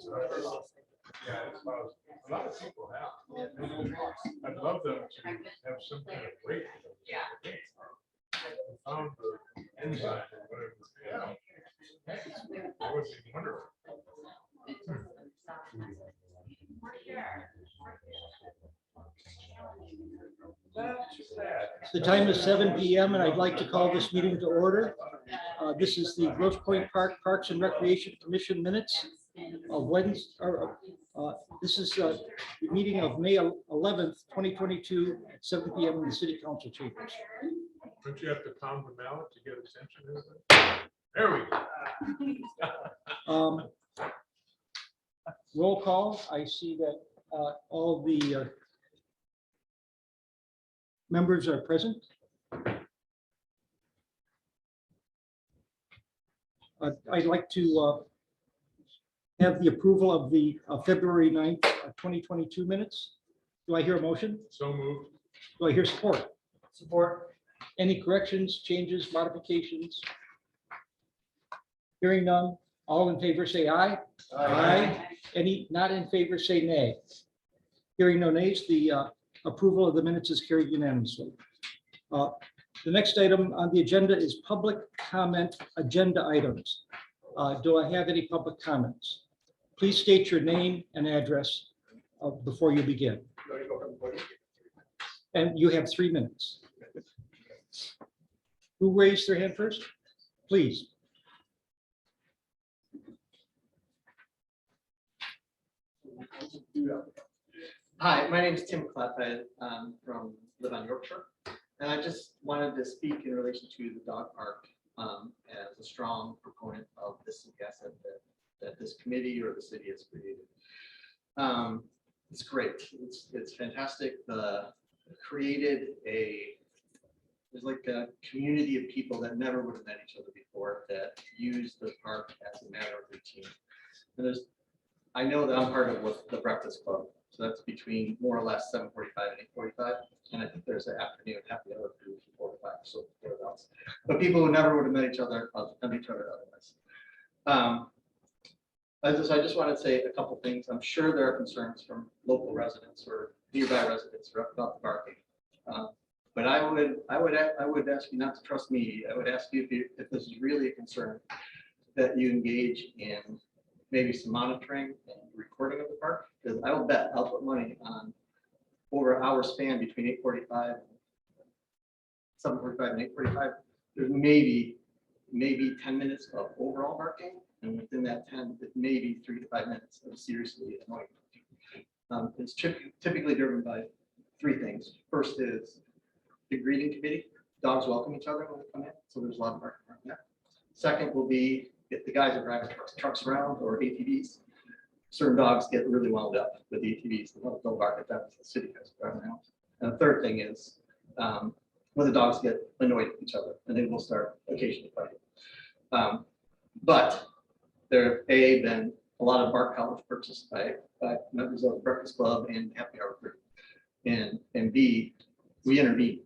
Yeah, it's about, a lot of people have. I'd love them to have some kind of break. Found the enzyme or whatever. Yeah. I was wondering. The time is 7 p.m. and I'd like to call this meeting to order. This is the Grosse Pointe Park Parks and Recreation Commission minutes of Wednesday. This is the meeting of May 11th, 2022 at 7 p.m. in the City Council chambers. Don't you have to pound the mallet to get attention? There we go. Roll call. I see that all the members are present. I'd like to have the approval of the February 9th, 2022 minutes. Do I hear a motion? So moved. Do I hear support? Support. Any corrections, changes, modifications? Hearing none. All in favor say aye. Aye. Any not in favor say nay. Hearing no nays, the approval of the minutes is carried unanimously. The next item on the agenda is public comment agenda items. Do I have any public comments? Please state your name and address before you begin. And you have 3 minutes. Who raised their hand first? Please. Hi, my name is Tim Clapphead from live on Yorkshire, and I just wanted to speak in relation to the dog park as a strong proponent of this asset that this committee or the city has created. It's great. It's fantastic. Created there's like a community of people that never would have met each other before that use the park as a matter of routine. And I know that I'm part of the Breakfast Club. So that's between more or less 7:45 and 8:45. And I think there's an afternoon happy hour from 4 to 5. So thereabouts. But people who never would have met each other otherwise. So I just want to say a couple things. I'm sure there are concerns from local residents or nearby residents about the parking. But I would ask you not to trust me. I would ask you if this is really a concern, that you engage in maybe some monitoring and recording of the park, because I will bet I'll put money on over an hour span between 8:45 and 7:45 and 8:45. There's maybe 10 minutes of overall barking, and within that 10, maybe 3 to 5 minutes of seriously annoying. It's typically driven by 3 things. First is the greeting committee. Dogs welcome each other when they come in, so there's a lot of barking around that. Second will be if the guys are driving trucks around or ATVs, certain dogs get really wound up with the ATVs. They'll bark at them as the city guys are driving around. And the third thing is when the dogs get annoyed with each other, and they will start occasionally fighting. But there have been a lot of bark collars purchased by members of the Breakfast Club and Happy Hour Group. And B, we intervene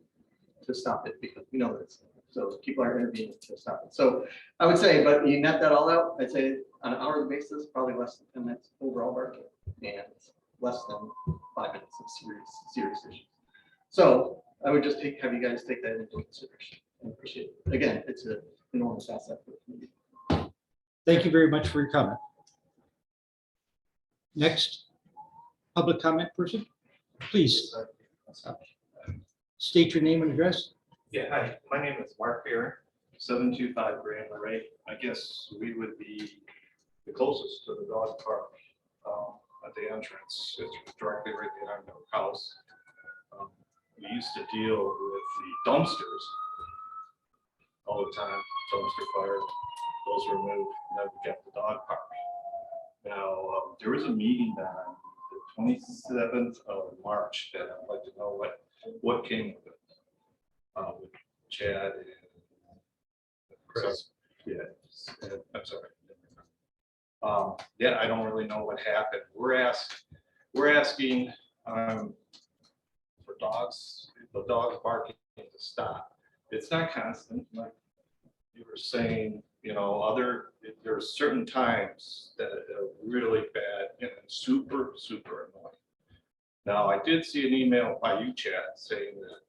to stop it because we know this. So people are intervening to stop it. So I would say, but you net that all out, I'd say on an hourly basis, probably less than 10 minutes overall barking and less than 5 minutes of serious issues. So I would just have you guys take that into consideration. I appreciate it. Again, it's an enormous asset for the community. Thank you very much for your comment. Next, public comment person, please. State your name and address. Yeah, hi, my name is Mark Aaron, 725 Grand Array. I guess we would be the closest to the dog park at the entrance. It's directly right behind our house. We used to deal with the dumpsters all the time, dumpster fire, those were removed, and then we got the dog park. Now, there was a meeting on the 27th of March that I'd like to know what came of it. With Chad and Chris. Yeah, I'm sorry. Yeah, I don't really know what happened. We're asking for the dogs barking to stop. It's not constant, like were saying, you know, there are certain times that are really bad super, super annoying. Now, I did see an email by you, Chad, saying that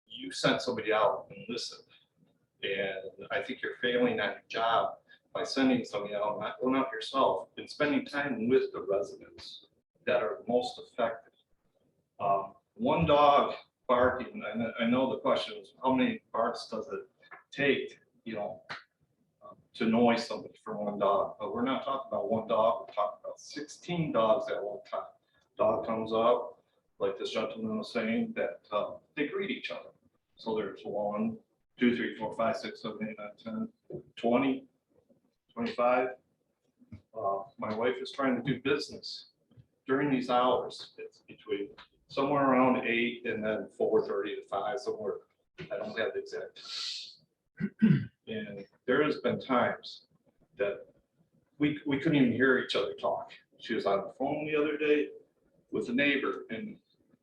you sent somebody out and listened. And I think you're failing at your job by sending somebody out, not going out yourself, and spending time with the residents that are most affected. One dog barking, I know the question is, how many barks does it take, to annoy somebody for one dog? But we're not talking about one dog, we're talking about 16 dogs at one time. Dog comes up, like this gentleman was saying, that they greet each other. So there's 1, 2, 3, 4, 5, 6, 7, 8, 9, 10, 20, 25. My wife is trying to do business during these hours. It's between somewhere around 8 and then 4:30 to 5, somewhere. I don't have the exact. And there has been times that we couldn't even hear each other talk. She was on the phone the other day with a neighbor, and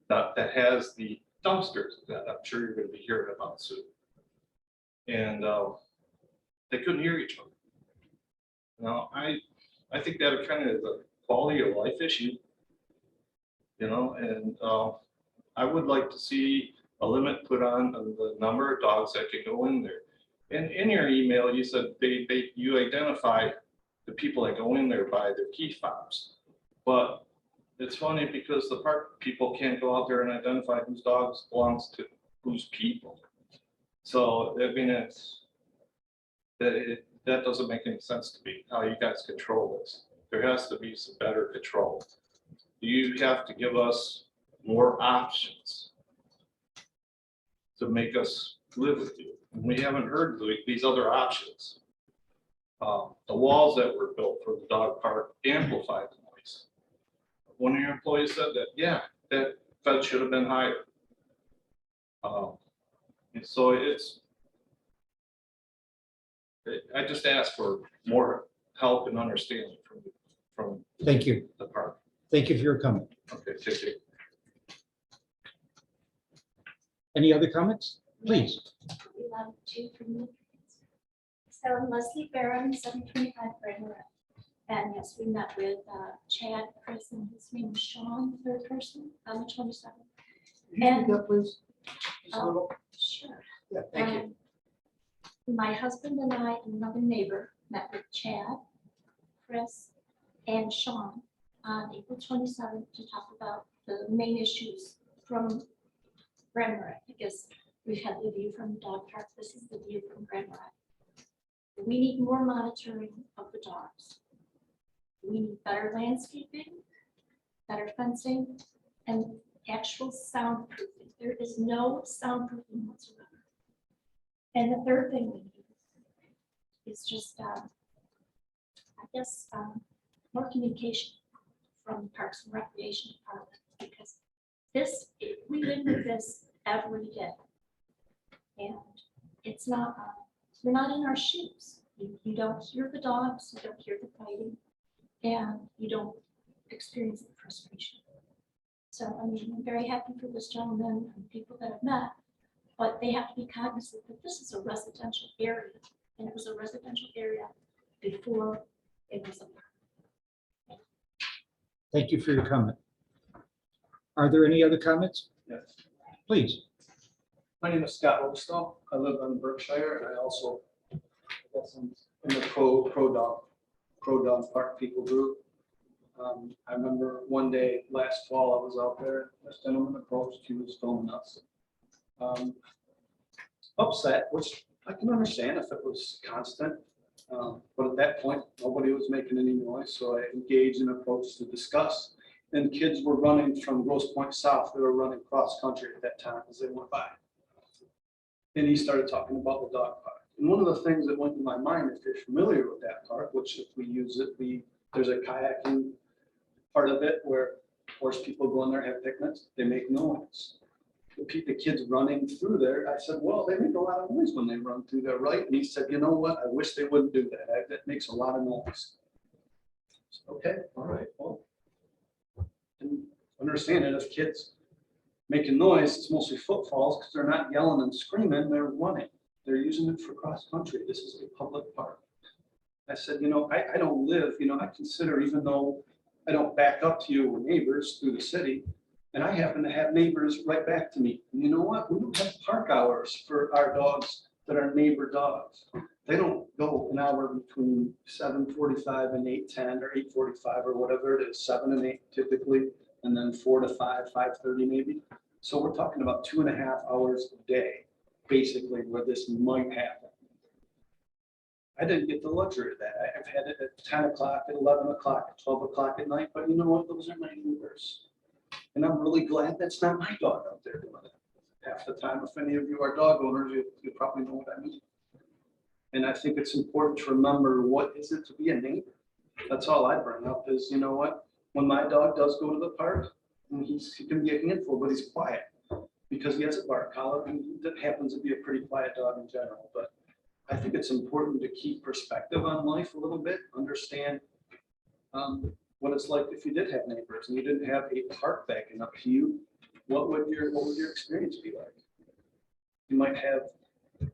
that has the dumpsters that I'm sure you're going to be hearing about soon. And they couldn't hear each other. Now, I think that kind of is a quality of life issue, and I would like to see a limit put on the number of dogs that can go in there. And in your email, you said you identify the people that go in there by their key fobs. But it's funny because the park people can't go out there and identify whose dogs belongs to whose people. So, I mean, that doesn't make any sense to me, how you guys control this. There has to be some better control. You have to give us more options to make us live with you. We haven't heard these other options. The walls that were built for the dog park amplified the noise. One of your employees said that, yeah, that fence should have been higher. And so I just ask for more help and understanding from Thank you. the park. Thank you for your comment. Okay, take it. Any other comments? Please. We love to from the. So I'm Leslie Barron, 725 Brandon Road. And yes, we met with Chad, Chris, and his name is Sean, the third person, on the 27th. And please. sure. Yeah, thank you. My husband and I and another neighbor met with Chad, Chris, and Sean on April 27th to talk about the main issues from Grand Marais. I guess we've had the view from the dog park. This is the view from Grand Marais. We need more monitoring of the dogs. We need better landscaping, better fencing, and actual soundproofing. There is no soundproofing whatsoever. And the third thing we need is just, I guess, more communication from Parks and Recreation Department, because we live with this every day. And it's not, we're not in our shoes. You don't hear the dogs, you don't hear the fighting, and you don't experience the frustration. So, I mean, I'm very happy for this gentleman and people that I've met, but they have to be cognizant that this is a residential area, and it was a residential area before it was a park. Thank you for your comment. Are there any other comments? Yes. Please. My name is Scott Oberstall. I live in Berkshire, and I also guess I'm in the pro dog park people group. I remember one day last fall, I was out there, this gentleman approached, he was filming us. Upset, which I can understand if it was constant. But at that point, nobody was making any noise, so I engaged in an approach to discuss. And kids were running from Grosse Pointe South. They were running cross country at that time as they went by. And he started talking about the dog park. And one of the things that went in my mind, if you're familiar with that park, which if we use it, there's a kayaking part of it where, of course, people go in there, have picnics, they make noise. The kids running through there, I said, well, they make a lot of noise when they run through there, right? And he said, you know what? I wish they wouldn't do that. That makes a lot of noise. Okay, all right, well, and understand it, if kids making noise, it's mostly footfalls because they're not yelling and screaming, they're running. They're using it for cross country. This is a public park. I said, I don't live, I consider, even though I don't back up to you with neighbors through the city. And I happen to have neighbors right back to me. And you know what? We don't have park hours for our dogs that are neighbor dogs. They don't go an hour between 7:45 and 8:10 or 8:45 or whatever it is, 7 and 8 typically, and then 4 to 5, 5:30 maybe. So we're talking about 2.5 hours a day, basically, where this might happen. I didn't get the luxury of that. I've had it at 10 o'clock, at 11 o'clock, at 12 o'clock at night, but you know what? Those are my neighbors. And I'm really glad that's not my dog out there doing it. Half the time, if any of you are dog owners, you probably know what I mean. And I think it's important to remember, what is it to be a neighbor? That's all I bring up is, you know what? When my dog does go to the park, and he can be a handful, but he's quiet because he has a bark collar, and that happens to be a pretty quiet dog in general. But I think it's important to keep perspective on life a little bit, understand what it's like if you did have neighbors and you didn't have a park backing up to you. What would your experience be like? You might have,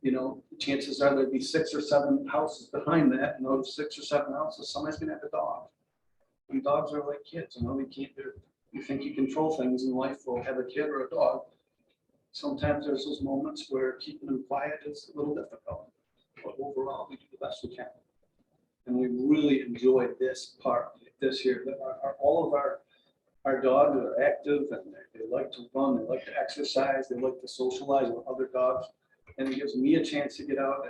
you know, chances are there'd be 6 or 7 houses behind that, and those 6 or 7 houses, somebody's gonna have a dog. And dogs are like kids, you know, we can't do. You think you control things in life, we'll have a kid or a dog. Sometimes there's those moments where keeping them quiet is a little difficult, but overall we do the best we can. And we really enjoyed this part, this here, that all of our dogs are active and they like to run, they like to exercise, they like to socialize with other dogs. And it gives me a chance to get out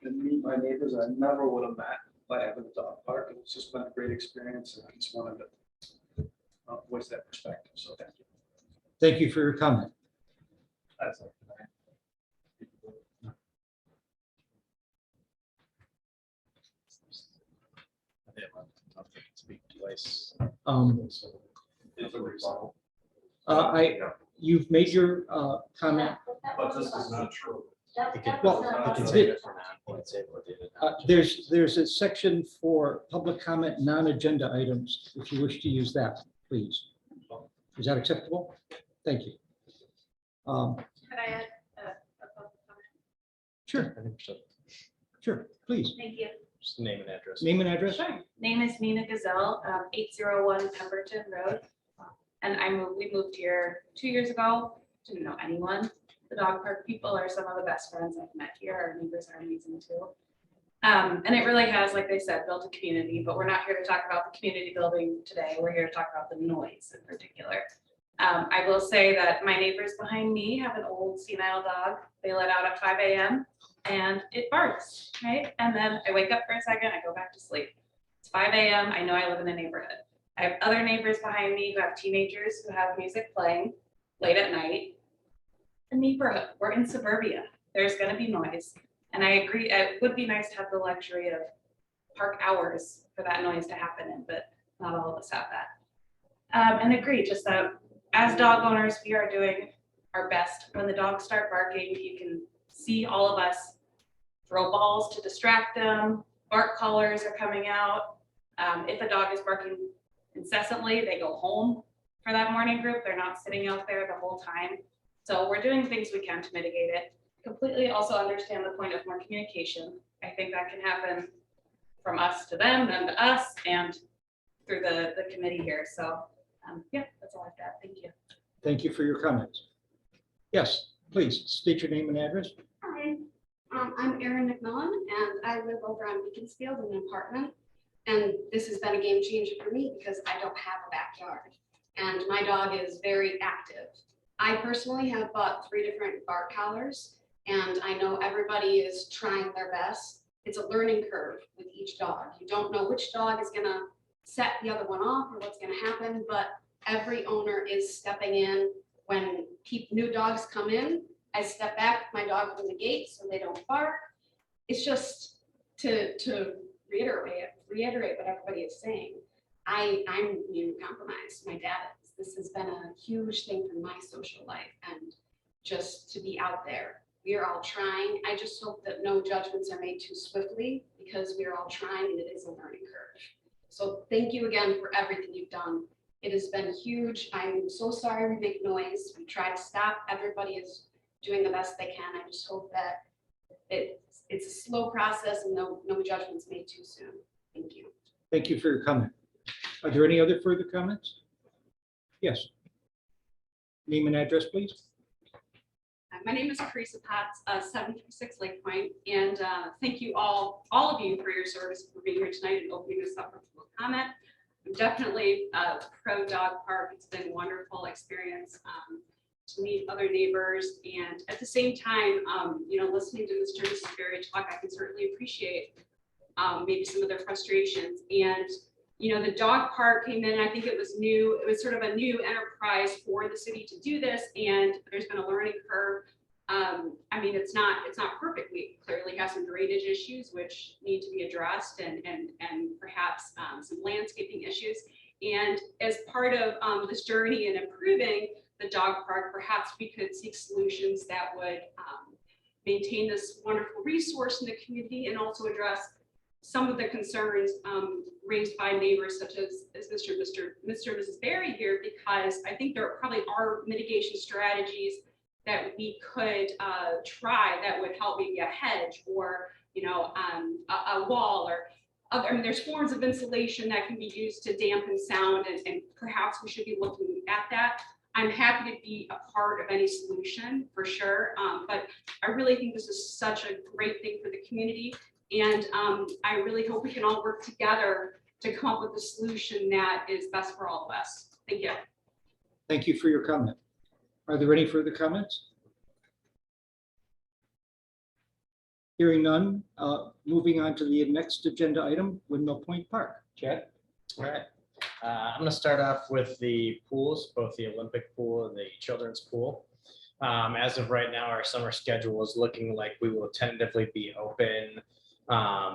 and meet my neighbors I never would have met by having a dog park. And it's just been a great experience, and I just wanted to voice that perspective. So thank you. Thank you for your comment. That's it. Speak twice. It's a rebuttal. You've made your comment. But this is not true. There's a section for public comment, non-agenda items, if you wish to use that, please. Is that acceptable? Thank you. Could I add a public comment? Sure, sure, please. Thank you. Just name and address. Name and address. Sure. Name is Nina Gazelle, 801 Pemberton Road. And we moved here 2 years ago. Didn't know anyone. The dog park people are some of the best friends I've met here. Our neighbors are amazing too. And it really has, like they said, built a community, but we're not here to talk about the community building today. We're here to talk about the noise in particular. I will say that my neighbors behind me have an old senile dog. They let out at 5 a.m. and it barks, right? And then I wake up for a second, I go back to sleep. It's 5 a.m. I know I live in a neighborhood. I have other neighbors behind me who have teenagers who have music playing late at night. A neighborhood, we're in suburbia. There's gonna be noise. And I agree, it would be nice to have the luxury of park hours for that noise to happen in, but not all of us have that. And agree, just that as dog owners, we are doing our best. When the dogs start barking, you can see all of us throw balls to distract them. Bark collars are coming out. If a dog is barking incessantly, they go home for that morning group. They're not sitting out there the whole time. So we're doing things we can to mitigate it. Completely also understand the point of more communication. I think that can happen from us to them, them to us, and through the committee here. So yeah, that's all I've got. Thank you. Thank you for your comments. Yes, please state your name and address. Hi, I'm Erin McMillan, and I live over on Beaconsfield in an apartment. And this has been a game changer for me because I don't have a backyard, and my dog is very active. I personally have bought 3 different bark collars, and I know everybody is trying their best. It's a learning curve with each dog. You don't know which dog is gonna set the other one off or what's gonna happen, but every owner is stepping in. When new dogs come in, I step back my dog from the gate so they don't bark. It's just to reiterate what everybody is saying. I'm immunocompromised. My dad is. This has been a huge thing for my social life, and just to be out there. We are all trying. I just hope that no judgments are made too swiftly, because we are all trying and it is a learning curve. So thank you again for everything you've done. It has been huge. I'm so sorry we make noise. We try to stop. Everybody is doing the best they can. I just hope that it's a slow process and no judgments made too soon. Thank you. Thank you for your comment. Are there any other further comments? Yes. Name and address, please. My name is Teresa Potts, 736 Lake Point, and thank you all of you for your service, for being here tonight and opening this up for public comment. I'm definitely pro dog park. It's been a wonderful experience to meet other neighbors, and at the same time, listening to Mr. and Mrs. Berry talk, I can certainly appreciate maybe some of their frustrations. And the dog park came in, I think it was new. It was sort of a new enterprise for the city to do this, and there's been a learning curve. I mean, it's not perfect. We clearly have some drainage issues which need to be addressed, and perhaps some landscaping issues. And as part of this journey in improving the dog park, perhaps we could seek solutions that would maintain this wonderful resource in the community and also address some of the concerns raised by neighbors such as Mr. and Mrs. Berry here, because I think there probably are mitigation strategies that we could try that would help, maybe a hedge or a wall or other. I mean, there's forms of insulation that can be used to dampen sound, and perhaps we should be looking at that. I'm happy to be a part of any solution for sure, but I really think this is such a great thing for the community. And I really hope we can all work together to come up with a solution that is best for all of us. Thank you. Thank you for your comment. Are there any further comments? Hearing none, moving on to the next agenda item, Windmill Point Park. Chad? All right. I'm going to start off with the pools, both the Olympic pool and the children's pool. As of right now, our summer schedule is looking like we will tentatively be open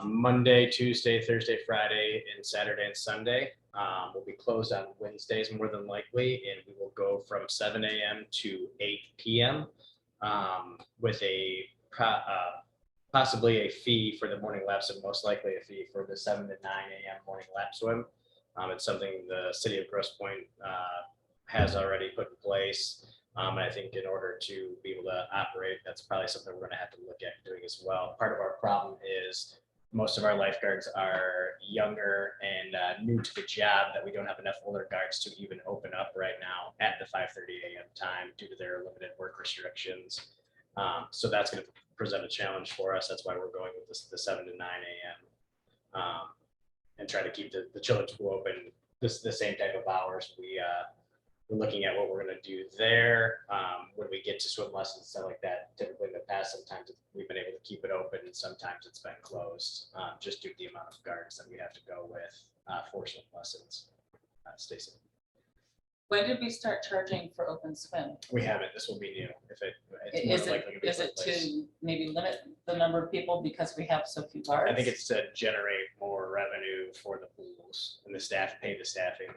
Monday, Tuesday, Thursday, Friday, and Saturday and Sunday. We'll be closed on Wednesdays more than likely, and we will go from 7 a.m. to 8 p.m. With a possibly a fee for the morning laps and most likely a fee for the 7 to 9 a.m. morning lap swim. It's something the city of Grosse Pointe has already put in place. And I think in order to be able to operate, that's probably something we're going to have to look at doing as well. Part of our problem is most of our lifeguards are younger and new to the job, that we don't have enough older guards to even open up right now at the 5:30 a.m. time due to their limited work restrictions. So that's going to present a challenge for us. That's why we're going with the 7 to 9 a.m. And try to keep the children's pool open the same type of hours. We're looking at what we're going to do there. When we get to swim lessons and stuff like that, typically in the past, sometimes we've been able to keep it open and sometimes it's been closed, just due to the amount of guards that we have to go with for swim lessons. Stacy. When did we start charging for open swim? We haven't. This will be new. Is it to maybe limit the number of people because we have so few guards? I think it's to generate more revenue for the pools and the staff, pay the staffing.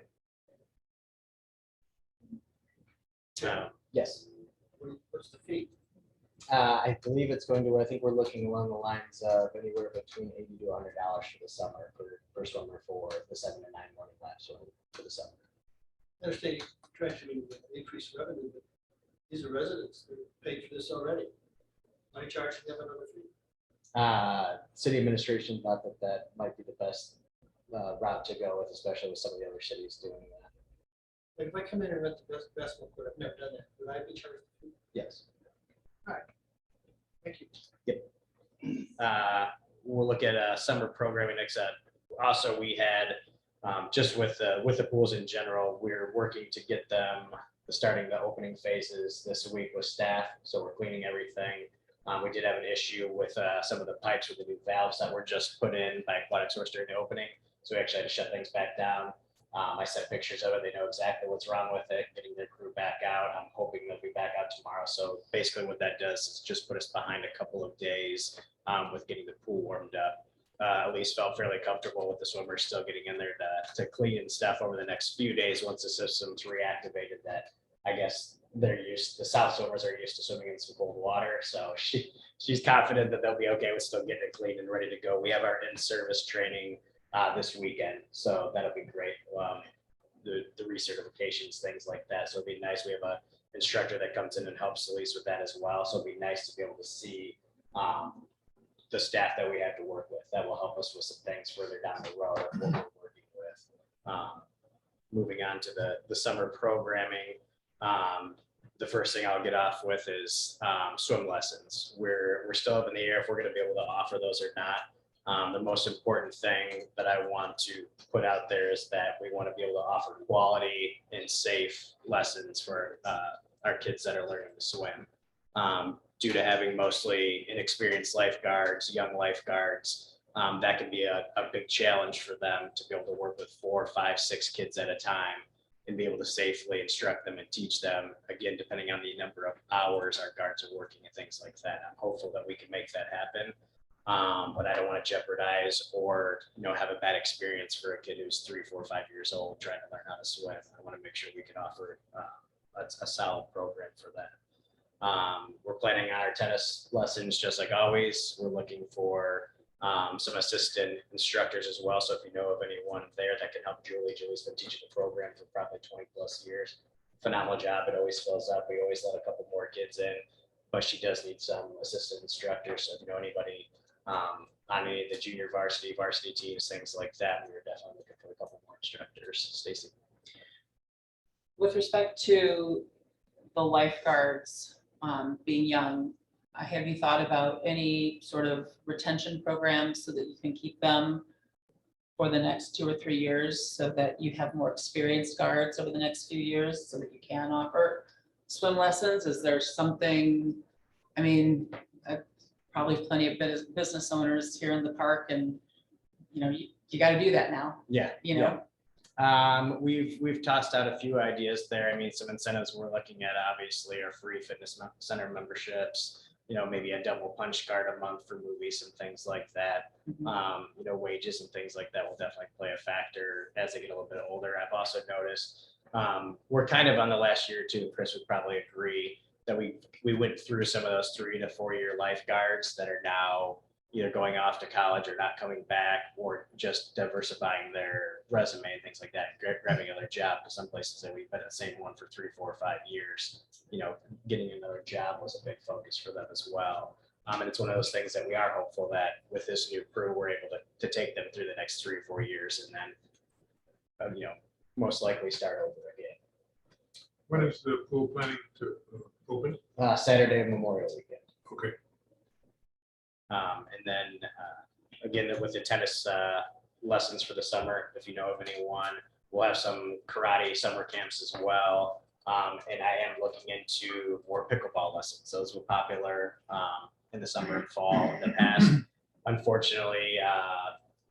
Yes. What's the fee? I believe it's going to, I think we're looking along the lines of anywhere between $80 to $100 for the summer per swimmer for the 7 to 9 morning lap swim for the summer. Understand you trying to increase revenue, but these are residents that paid for this already. Why charging them another fee? City administration thought that might be the best route to go with, especially with some of the other cities doing that. Like if I come in and rent the basketball court, I've never done that. Would I be charged? Yes. All right. Thank you. Yep. We'll look at summer programming next up. Also, we had just with the pools in general, we're working to get them starting the opening phases this week with staff. So we're cleaning everything. We did have an issue with some of the pipes with the new valves that were just put in by Aquatic Source during the opening. So we actually had to shut things back down. I sent pictures of it. They know exactly what's wrong with it, getting their crew back out. I'm hoping they'll be back out tomorrow. So basically what that does is just put us behind a couple of days with getting the pool warmed up. At least felt fairly comfortable with the swimmers still getting in there to clean and stuff over the next few days once the system's reactivated. That I guess the South swimmers are used to swimming in some cold water. So she's confident that they'll be okay with still getting it clean and ready to go. We have our in-service training this weekend, so that'll be great. The recertifications, things like that. So it'd be nice. We have a instructor that comes in and helps Elise with that as well. So it'd be nice to be able to see the staff that we have to work with. That will help us with some things further down the road of what we're working with. Moving on to the summer programming, the first thing I'll get off with is swim lessons. We're still up in the air if we're going to be able to offer those or not. The most important thing that I want to put out there is that we want to be able to offer quality and safe lessons for our kids that are learning to swim. Due to having mostly inexperienced lifeguards, young lifeguards, that can be a big challenge for them to be able to work with 4, 5, 6 kids at a time and be able to safely instruct them and teach them, again, depending on the number of hours our guards are working and things like that. I'm hopeful that we can make that happen. But I don't want to jeopardize or, have a bad experience for a kid who's 3, 4, 5 years old trying to learn how to swim. I want to make sure we can offer a solid program for that. We're planning on our tennis lessons just like always. We're looking for some assistant instructors as well. So if you know of anyone there that can help Julie, Julie's been teaching the program for probably 20 plus years. Phenomenal job. It always fills up. We always let a couple more kids in, but she does need some assistant instructors. So if you know anybody on any of the junior varsity teams, things like that, we are definitely looking for a couple more instructors. Stacy. With respect to the lifeguards being young, have you thought about any sort of retention programs so that you can keep them for the next 2 or 3 years so that you have more experienced guards over the next few years so that you can offer swim lessons? Is there something, probably plenty of business owners here in the park and, you got to do that now. Yeah. Yeah. We've tossed out a few ideas there. Some incentives we're looking at obviously are free fitness center memberships, maybe a double punch card a month for movies and things like that. Wages and things like that will definitely play a factor as they get a little bit older. I've also noticed we're kind of on the last year or two, Chris would probably agree, that we went through some of those 3 to 4 year lifeguards that are now either going off to college or not coming back or just diversifying their resume and things like that, grabbing another job. Because some places that we've been at the same one for 3, 4, 5 years, getting another job was a big focus for them as well. And it's one of those things that we are hopeful that with this new crew, we're able to take them through the next 3 or 4 years and then, most likely start over again. When is the pool planning to open? Saturday of Memorial Weekend. Okay. And then again, with the tennis lessons for the summer, if you know of anyone, we'll have some karate summer camps as well. And I am looking into more pickleball lessons. Those were popular in the summer and fall in the past. Unfortunately,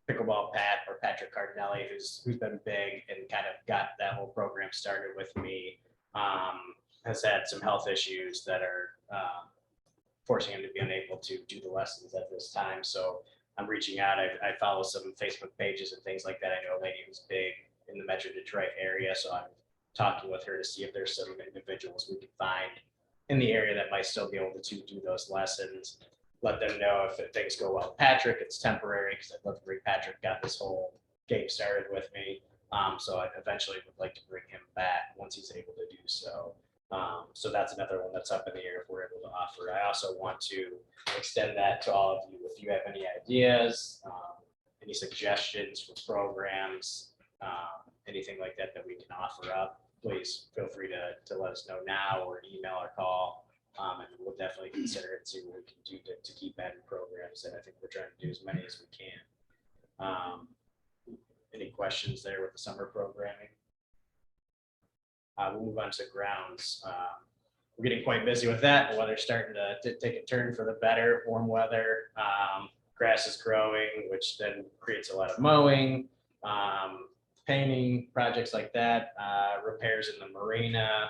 Pickleball Patrick Cardinelli, who's been big and kind of got that whole program started with me, has had some health issues that are forcing him to be unable to do the lessons at this time. So I'm reaching out. I follow some Facebook pages and things like that. I know a lady who's big in the Metro Detroit area. So I'm talking with her to see if there's some individuals we can find in the area that might still be able to do those lessons. Let them know if things go well. Patrick, it's temporary because I'd love to bring Patrick, got this whole game started with me. So I eventually would like to bring him back once he's able to do so. So that's another one that's up in the air if we're able to offer. I also want to extend that to all of you. If you have any ideas, any suggestions for programs, anything like that that we can offer up, please feel free to let us know now or email or call. And we'll definitely consider it and see what we can do to keep adding programs. And I think we're trying to do as many as we can. Any questions there with the summer programming? We'll move on to grounds. We're getting quite busy with that. The weather's starting to take a turn for the better. Warm weather, grass is growing, which then creates a lot of mowing, painting, projects like that, repairs in the marina,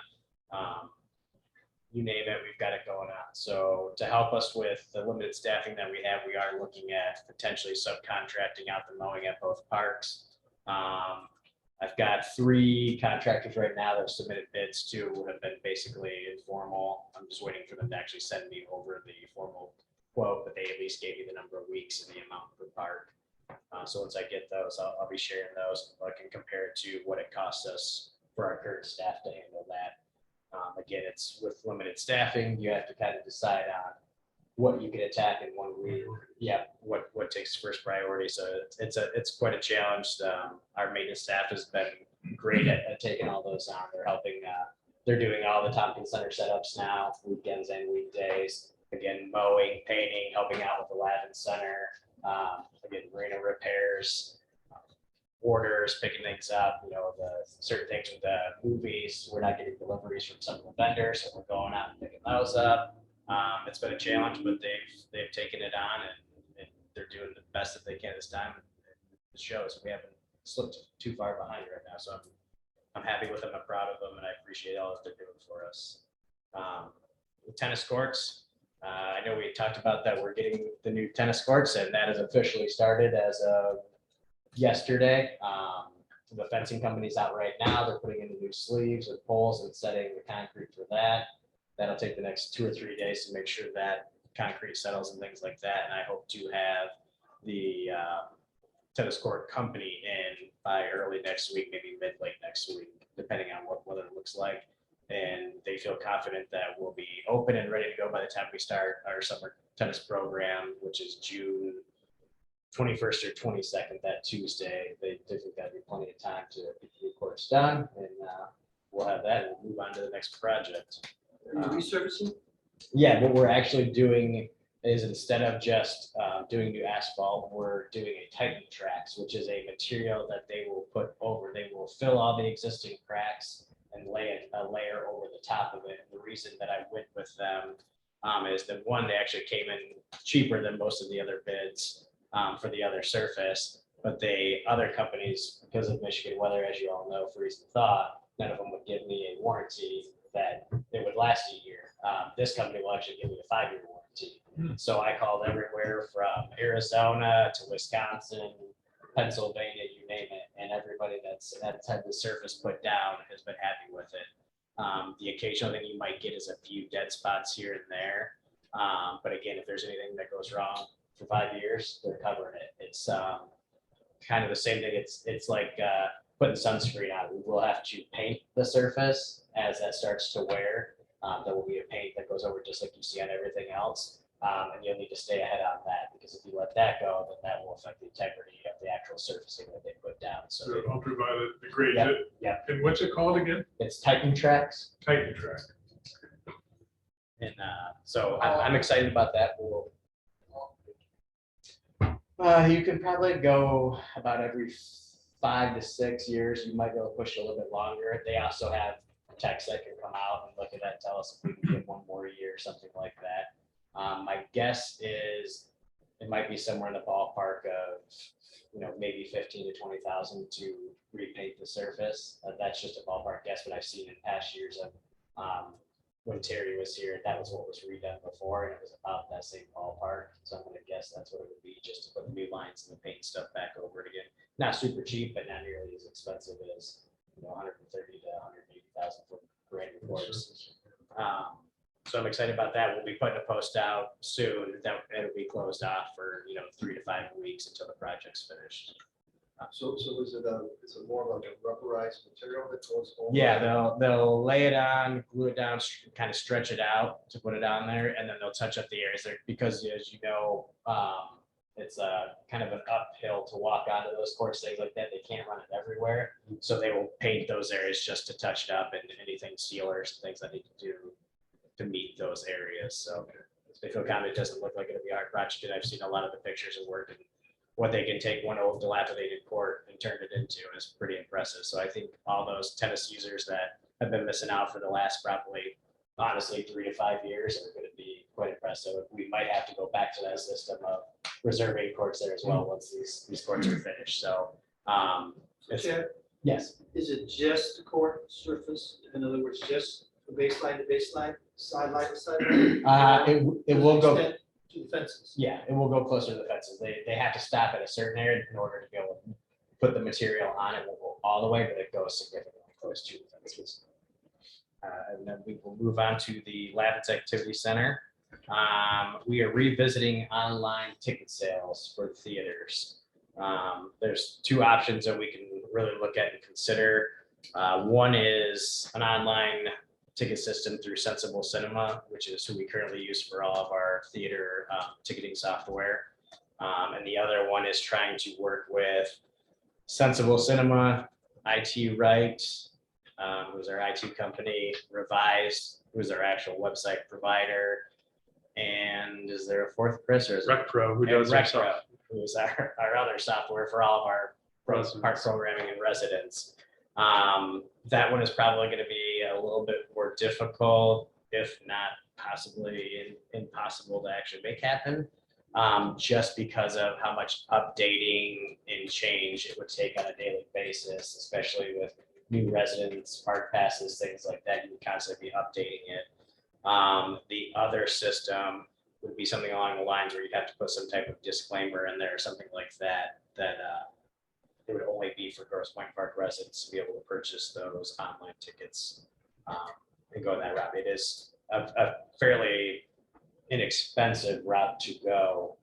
you name it, we've got it going on. So to help us with the limited staffing that we have, we are looking at potentially subcontracting out the mowing at both parks. I've got 3 contractors right now that have submitted bids. 2 have been basically informal. I'm just waiting for them to actually send me over the formal quote, but they at least gave me the number of weeks and the amount per park. So once I get those, I'll be sharing those. I can compare it to what it costs us for our current staff to handle that. Again, it's with limited staffing, you have to kind of decide on what you can attack in 1 week. Yeah, what takes first priority. So it's quite a challenge. Our maintenance staff has been great at taking all those on. They're helping. They're doing all the Tompkins Center setups now, weekends and weekdays. Again, mowing, painting, helping out with the lab and center. Again, Marina repairs, orders, picking things up. You know, the certain things with the movies. We're not getting deliveries from some of the vendors, so we're going out and picking those up. It's been a challenge, but they've taken it on, and they're doing the best that they can this time. It shows we haven't slipped too far behind right now, so I'm happy with them. I'm proud of them, and I appreciate all that they're doing for us. The tennis courts, I know we talked about that. We're getting the new tennis courts, and that has officially started as of yesterday. The fencing company's out right now. They're putting in the new sleeves and poles and setting the concrete for that. That'll take the next 2 or 3 days to make sure that concrete settles and things like that. And I hope to have the tennis court company in by early next week, maybe late next week, depending on what weather looks like. And they feel confident that we'll be open and ready to go by the time we start our summer tennis program, which is June 21st or 22nd, that Tuesday. They think that'd be plenty of time to get the courts done, and we'll have that and we'll move on to the next project. Are you resurfacing? Yeah, what we're actually doing is instead of just doing new asphalt, we're doing a Titan tracks, which is a material that they will put over. They will fill all the existing cracks and lay a layer over the top of it. The reason that I went with them is that one, they actually came in cheaper than most of the other bids for the other surface, but other companies, because of Michigan weather, as you all know, freeze and thaw, none of them would give me a warranty that it would last a year. This company will actually give me a 5-year warranty. So I called everywhere from Arizona to Wisconsin, Pennsylvania, you name it, and everybody that's had the surface put down has been happy with it. The occasional thing you might get is a few dead spots here and there. But again, if there's anything that goes wrong for 5 years, they're covering it. It's kind of the same thing. It's like putting sunscreen on. We will have to paint the surface as that starts to wear. There will be a paint that goes over just like you see on everything else. And you'll need to stay ahead on that, because if you let that go, then that will affect the integrity of the actual surfacing that they put down. So So I'll provide the grade. Yep. And what's it called again? it's Titan tracks. Titan track. And so I'm excited about that. You can probably go about every 5 to 6 years. You might be able to push a little bit longer. They also have techs that can come out and look at that and tell us if we can get 1 more year, something like that. My guess is it might be somewhere in the ballpark of, maybe 15 to 20,000 to repaint the surface. That's just a ballpark guess, but I've seen in past years of when Terry was here, that was what was redone before, and it was about that same ballpark. So I'm gonna guess that's what it would be, just to put the new lines and the paint stuff back over it again. Not super cheap, but not nearly as expensive as 130 to 180,000 for brand new courts. So I'm excited about that. We'll be putting a post out soon. That it'll be closed off for 3 to 5 weeks until the project's finished. So is it more like a rubberized material that goes over? Yeah, they'll lay it on, glue it down, kind of stretch it out to put it on there, and then they'll touch up the areas there, because as you know, it's a kind of an uphill to walk onto those courts, things like that. They can't run it everywhere, so they will paint those areas just to touch it up, and anything sealers, things that need to do to meet those areas. So they feel confident. It doesn't look like it'll be a hard project, and I've seen a lot of the pictures of work and what they can take one old dilapidated court and turn it into is pretty impressive. So I think all those tennis users that have been missing out for the last probably, honestly, 3 to 5 years are going to be quite impressed. So we might have to go back to that system of reserving courts there as well once these courts are finished. So Chad, yes. is it just the court surface? In other words, just the baseline to baseline, sideline to sideline? It will go. To the fences. Yeah, it will go closer to the fences. They have to stop at a certain area in order to be able to put the material on. It won't go all the way, but it goes significantly close to the fences. And then we will move on to the Lavitz Activity Center. We are revisiting online ticket sales for theaters. There's 2 options that we can really look at and consider. One is an online ticket system through Sensible Cinema, which is who we currently use for all of our theater ticketing software. And the other one is trying to work with Sensible Cinema, IT Right, who's our IT company, Revise, who's our actual website provider. And is there a fourth, Chris, or is it? Rec Pro, who does Rec their Pro, stuff. who is our other software for all of our park programming and residents. That one is probably going to be a little bit more difficult, if not possibly impossible to actually make happen, just because of how much updating and change it would take on a daily basis, especially with new residents, park passes, things like that. You would constantly be updating it. The other system would be something along the lines where you'd have to put some type of disclaimer in there or something like that, it would only be for Grosse Pointe Park residents to be able to purchase those online tickets and go that route. It is a fairly inexpensive route to go.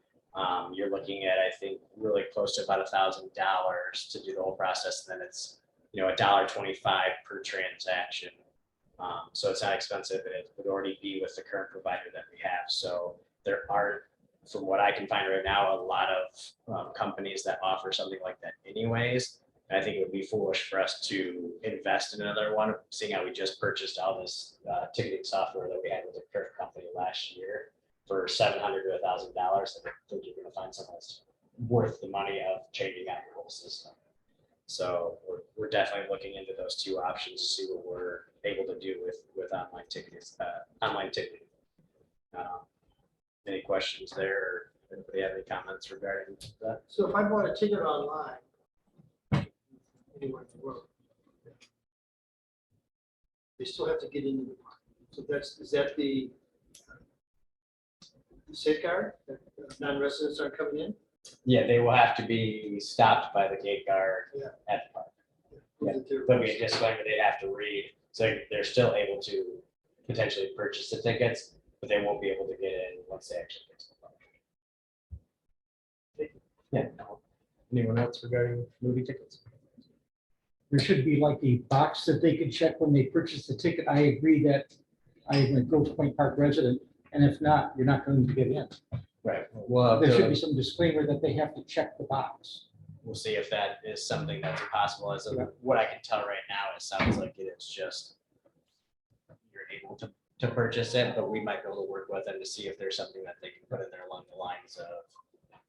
You're looking at, I think, really close to about $1,000 to do the whole process. And then it's, $1.25 per transaction. So it's not expensive, and it would already be with the current provider that we have. So there are, from what I can find right now, a lot of companies that offer something like that anyways. And I think it would be foolish for us to invest in another one, seeing how we just purchased all this ticketing software that we had with the current company last year for $700 to $1,000. I think you're going to find something that's worth the money of changing out your whole system. So we're definitely looking into those two options to see what we're able to do with online ticketing. Any questions there? Or anybody have any comments regarding that? So if I bought a ticket online, anywhere in the world, they still have to get into the park. So is that the safeguard that non-residents aren't coming in? Yeah, they will have to be stopped by the gate guard Yeah. at the park. Or is it their- There'll be a disclaimer they'd have to read, so they're still able to potentially purchase the tickets, but they won't be able to get in once they actually get to the park. Yeah. Anyone else regarding movie tickets? There should be like a box that they can check when they purchase the ticket. I agree that I am a Grosse Pointe Park resident, and if not, you're not going to get in. Right. Well, There should be some disclaimer that they have to check the box. we'll see if that is something that's possible. As of Yeah. what I can tell right now, it sounds like it is just you're able to purchase it, but we might be able to work with them to see if there's something that they can put in there along the lines of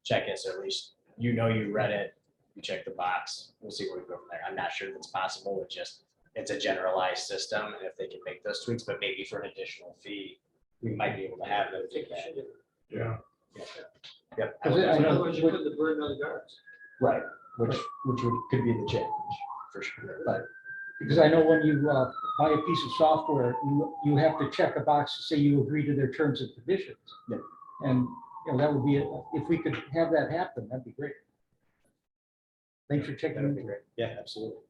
check it. So at least you read it, you check the box. We'll see where we go from there. I'm not sure if it's possible. It's a generalized system, and if they can make those tweaks, but maybe for an additional fee, we might be able to have them do that. Yeah. Yep. Because I know- Otherwise, you put the burden on the guards. Right, which could be the challenge for sure, but Because I know when you buy a piece of software, you have to check a box to say you agree to their terms and conditions. Yeah. And, that would be, if we could have that happen, that'd be great. Thanks for checking. that would be great. Yeah, absolutely.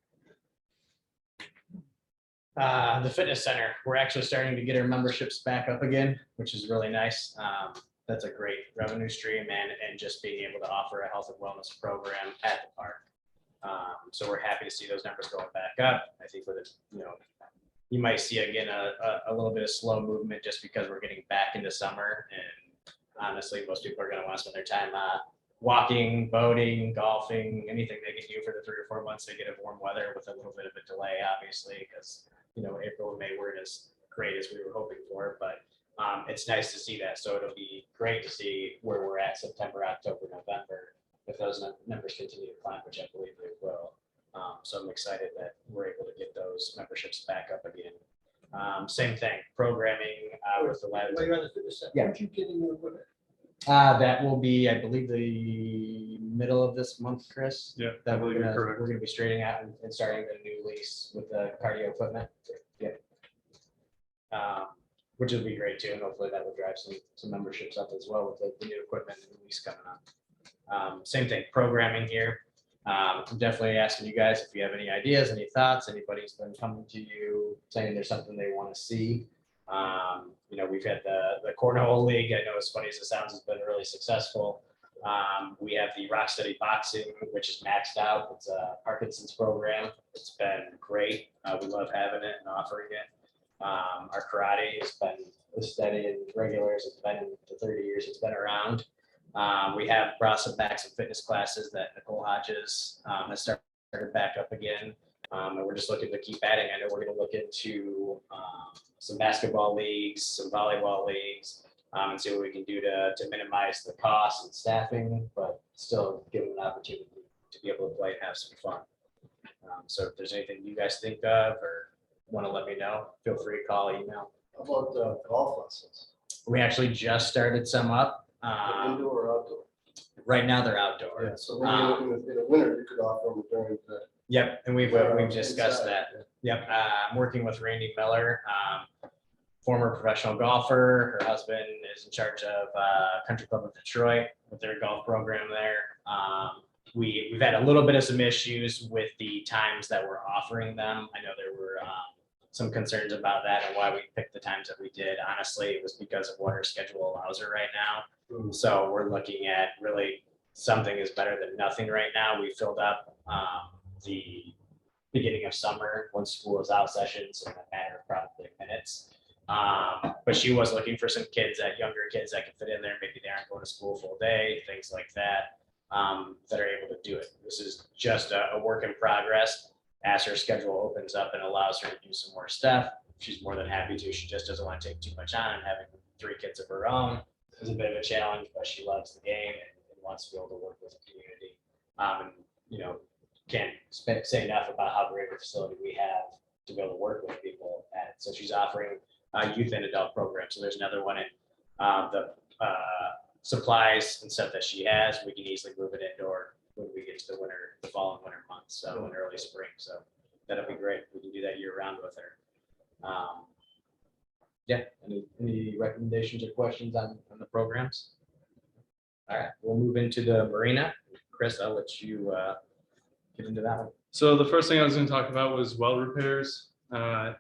The fitness center, we're actually starting to get our memberships back up again, which is really nice. That's a great revenue stream, and just being able to offer a health and wellness program at the park. So we're happy to see those numbers going back up. I think with it, you might see again a little bit of slow movement just because we're getting back into summer, and honestly, most people are going to want to spend their time walking, boating, golfing, anything they can do for the 3 or 4 months they get of warm weather, with a little bit of a delay, obviously, because April and May weren't as great as we were hoping for, but it's nice to see that. So it'll be great to see where we're at September, October, November, if those numbers continue to climb, which I believe they will. So I'm excited that we're able to get those memberships back up again. Same thing, programming with the While ladder. you're on the fitness center, Yeah. aren't you getting your equipment? That will be, I believe, the middle of this month, Chris. Yeah, I That believe you're correct. we're gonna be straightening out and starting the new lease with the cardio equipment. Yep. Which will be great too, and hopefully that will drive some memberships up as well with the new equipment and the lease coming up. Same thing, programming here. I'm definitely asking you guys if you have any ideas, any thoughts, anybody's been coming to you saying there's something they want to see. We've had the Cornhole League. I know, as funny as it sounds, has been really successful. We have the Rocksteady Boxing, which is maxed out. It's a Parkinson's program. It's been great. We love having it and offering it. Our karate has been as steady and regular as it's been in the 30 years it's been around. We have brought back some fitness classes that Nicole Hodges has started back up again. And we're just looking to keep adding. I know we're going to look into some basketball leagues, some volleyball leagues, and see what we can do to minimize the cost and staffing, but still give them an opportunity to be able to play and have some fun. So if there's anything you guys think of or want to let me know, feel free to call, email. How about golf lessons? We actually just started some up. Indoor or outdoor? Right now they're outdoor. Yeah, so maybe in the winter, you could offer them during the. Yep, and we've discussed inside, that. Yep, I'm working with Randy Miller, former professional golfer. Her husband is in charge of Country Club of Detroit with their golf program there. We've had a little bit of some issues with the times that we're offering them. I know there were some concerns about that and why we picked the times that we did. Honestly, it was because of what our schedule allows her right now. So we're looking at really something is better than nothing right now. We filled up the beginning of summer when school is out sessions in a matter of probably minutes. But she was looking for some younger kids that can fit in there. Maybe they aren't going to school full day, things like that, that are able to do it. This is just a work in progress. As her schedule opens up and allows her to do some more stuff, she's more than happy to. She just doesn't want to take too much on, and having 3 kids of her own is a bit of a challenge, but she loves the game and wants to be able to work with the community. And can't say enough about how great a facility we have to be able to work with people at it. So she's offering youth and adult programs. So there's another one in the supplies and stuff that she has. We can easily move it indoor when we get to the fall and winter months, so in early spring. So that'll be great. We can do that year round with her. Yeah, any recommendations or questions on the programs? All right, we'll move into the Marina. Chris, I'll let you get into that one. So the first thing I was going to talk about was Weld Repairs. Our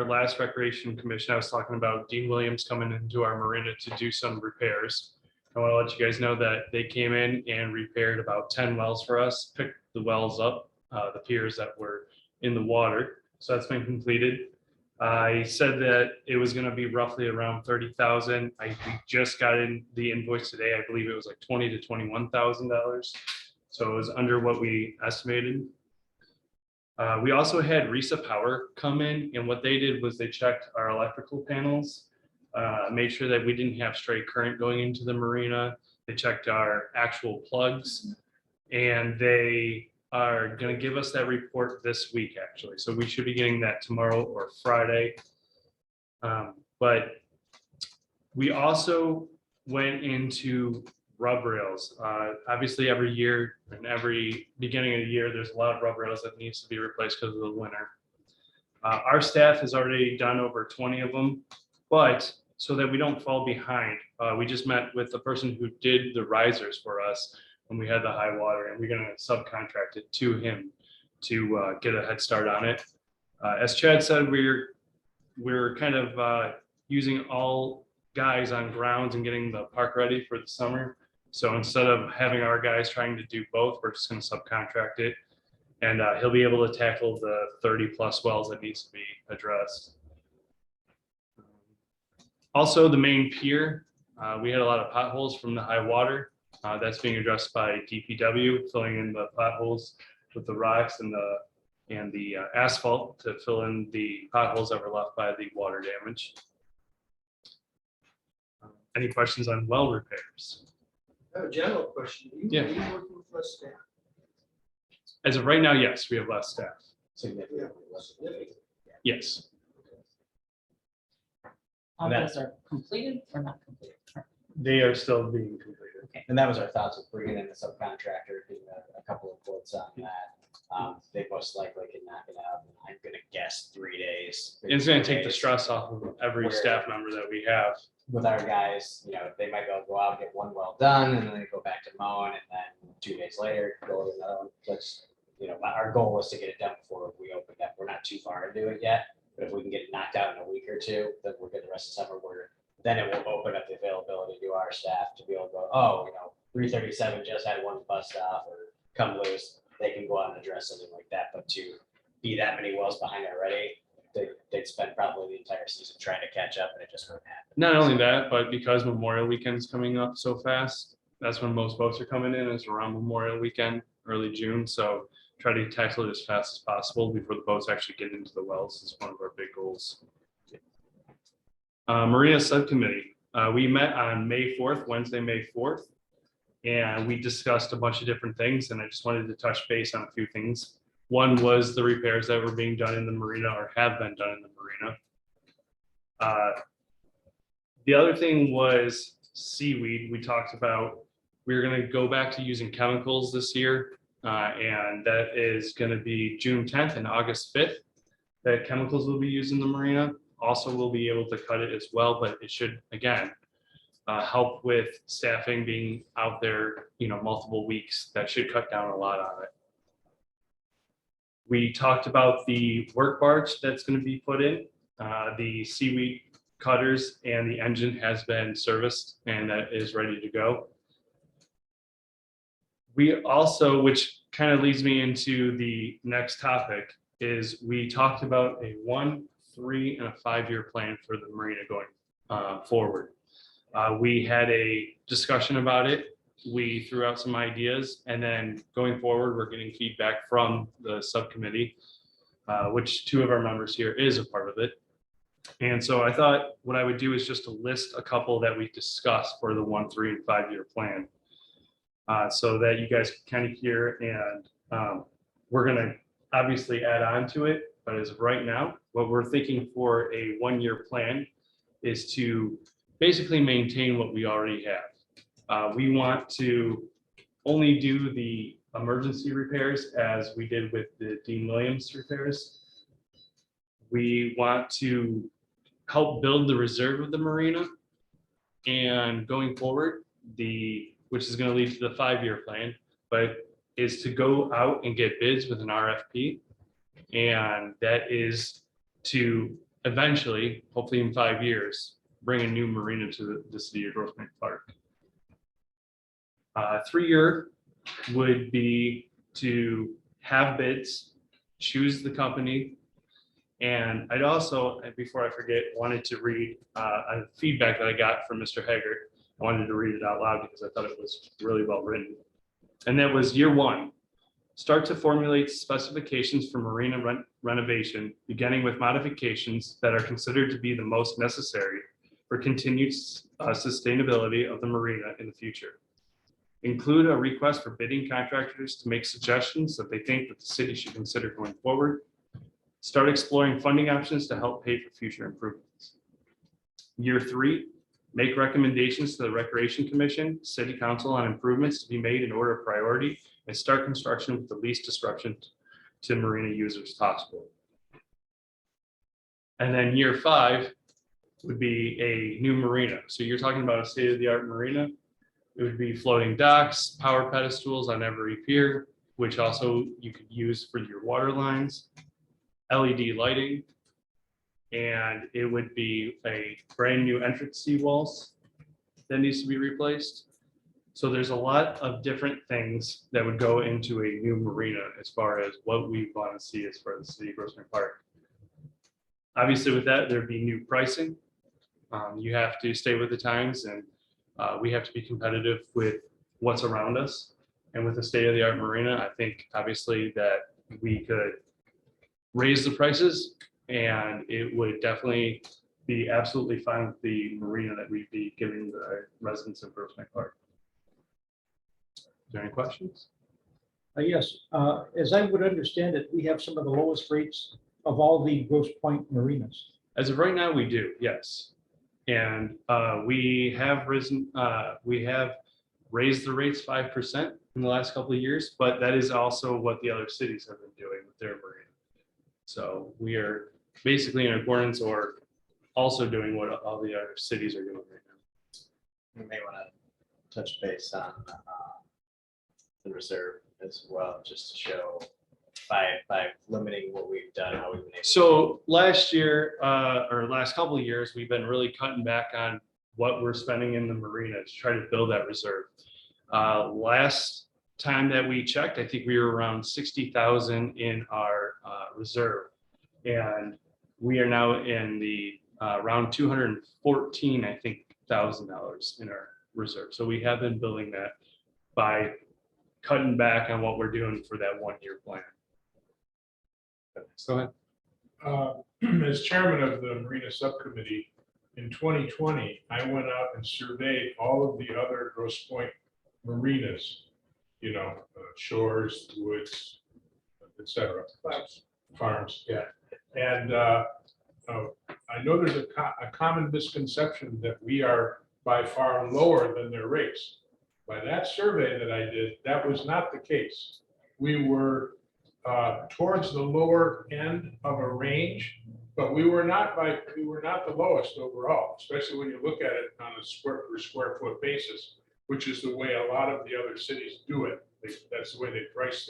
last Recreation Commission, I was talking about Dean Williams coming into our Marina to do some repairs. I want to let you guys know that they came in and repaired about 10 wells for us, picked the wells up, the piers that were in the water. So that's been completed. I said that it was going to be roughly around 30,000. We just got in the invoice today. I believe it was like $20,000 to $21,000. So it was under what we estimated. We also had RESA Power come in, and what they did was they checked our electrical panels, made sure that we didn't have straight current going into the marina. They checked our actual plugs, and they are going to give us that report this week, actually. So we should be getting that tomorrow or Friday. But we also went into rub rails. Obviously, every year and every beginning of the year, there's a lot of rub rails that needs to be replaced because of the winter. Our staff has already done over 20 of them, but so that we don't fall behind, we just met with the person who did the risers for us when we had the high water, and we're going to subcontract it to him to get a head start on it. As Chad said, we're kind of using all guys on grounds and getting the park ready for the summer. So instead of having our guys trying to do both, we're just going to subcontract it, and he'll be able to tackle the 30+ wells that needs to be addressed. Also, the main pier, we had a lot of potholes from the high water. That's being addressed by DPW, filling in the potholes with the rocks and the asphalt to fill in the potholes that were left by the water damage. Any questions on Weld Repairs? I have a general question. Are you working with less staff? As of right now, yes, we have less staff. Significantly less. Yes. All those are completed or not completed? They are still being completed. And that was our thoughts with bringing in the subcontractor, getting a couple of quotes on that. They most likely can knock it out. I'm going to guess 3 days. It's going to take the stress off of every staff member that we have. With our guys, they might be able to go out and get one well done, and then they go back to mowing, and then 2 days later, go to another one. Let's, our goal was to get it done before we opened up. We're not too far into it yet, but if we can get it knocked out in a week or two, then we're good the rest of the summer. Then it will open up the availability to our staff to be able to go, oh, 337 just had one bust off or come loose. They can go out and address something like that. But to be that many wells behind already, they they'd spend probably the entire season trying to catch up and it just wouldn't happen. Not only that, but because Memorial Weekend's coming up so fast, that's when most boats are coming in, is around Memorial Weekend, early June. So try to tackle it as fast as possible before the boats actually get into the wells is one of our big goals. Marina Subcommittee, we met on May 4th, Wednesday, May 4th, and we discussed a bunch of different things, and I just wanted to touch base on a few things. One was the repairs that were being done in the marina or have been done in the marina. The other thing was seaweed. We talked about we're going to go back to using chemicals this year, and that is going to be June 10th and August 5th that chemicals will be used in the marina. Also, we'll be able to cut it as well, but it should, again, help with staffing being out there, multiple weeks. That should cut down a lot on it. We talked about the work barge that's going to be put in. The seaweed cutters and the engine has been serviced and that is ready to go. We also, which kind of leads me into the next topic, is we talked about a 1, 3, and a 5-year plan for the marina going forward. We had a discussion about it. We threw out some ideas, and then going forward, we're getting feedback from the subcommittee, which 2 of our members here is a part of it. And so I thought what I would do is just to list a couple that we discussed for the 1, 3, and 5-year plan, so that you guys can kind of hear, and we're going to obviously add on to it. But as of right now, what we're thinking for a 1-year plan is to basically maintain what we already have. We want to only do the emergency repairs as we did with the Dean Williams repairs. We want to help build the reserve of the marina, and going forward, which is going to lead to the 5-year plan, but is to go out and get bids with an RFP. And that is to eventually, hopefully in 5 years, bring a new marina to the city of Grosse Pointe Park. 3-year would be to have bids, choose the company. And I'd also, before I forget, wanted to read a feedback that I got from Mr. Haggard. I wanted to read it out loud because I thought it was really well written. And that was year 1. Start to formulate specifications for marina renovation, beginning with modifications that are considered to be the most necessary for continued sustainability of the marina in the future. Include a request for bidding contractors to make suggestions that they think that the city should consider going forward. Start exploring funding options to help pay for future improvements. Year 3, make recommendations to the Recreation Commission, City Council on improvements to be made in order of priority, and start construction with the least disruption to marina users possible. And then year 5 would be a new marina. So you're talking about a state-of-the-art marina. It would be floating docks, power pedestals on every pier, which also you could use for your water lines, LED lighting, and it would be a brand new entrance seawalls that needs to be replaced. So there's a lot of different things that would go into a new marina as far as what we want to see as far as the city of Grosse Pointe Park. Obviously with that, there'd be new pricing. You have to stay with the times, and we have to be competitive with what's around us. And with the state-of-the-art marina, I think obviously that we could raise the prices, and it would definitely be absolutely fine with the marina that we'd be giving the residents of Grosse Pointe Park. Is there any questions? Yes, as I would understand it, we have some of the lowest rates of all the Grosse Pointe marinas. As of right now, we do, yes. And we have raised the rates 5% in the last couple of years, but that is also what the other cities have been doing with their marina. So we are basically in accordance or also doing what all the other cities are doing right now. We may want to touch base on the reserve as well, just to show by limiting what we've done, how we've been able to. So last year, or last couple of years, we've been really cutting back on what we're spending in the marina to try to build that reserve. Last time that we checked, I think we were around 60,000 in our reserve. And we are now in the around 214, I think, $1,000 in our reserve. So we have been building that by cutting back on what we're doing for that 1-year plan. So As chairman of the Marina Subcommittee, in 2020, I went out and surveyed all of the other Grosse Pointe marinas, shores, woods, et cetera. Farms, yeah. And I know there's a common misconception that we are by far lower than their rates. By that survey that I did, that was not the case. We were towards the lower end of a range, but we were not the lowest overall, especially when you look at it on a square foot basis, which is the way a lot of the other cities do it. That's the way they price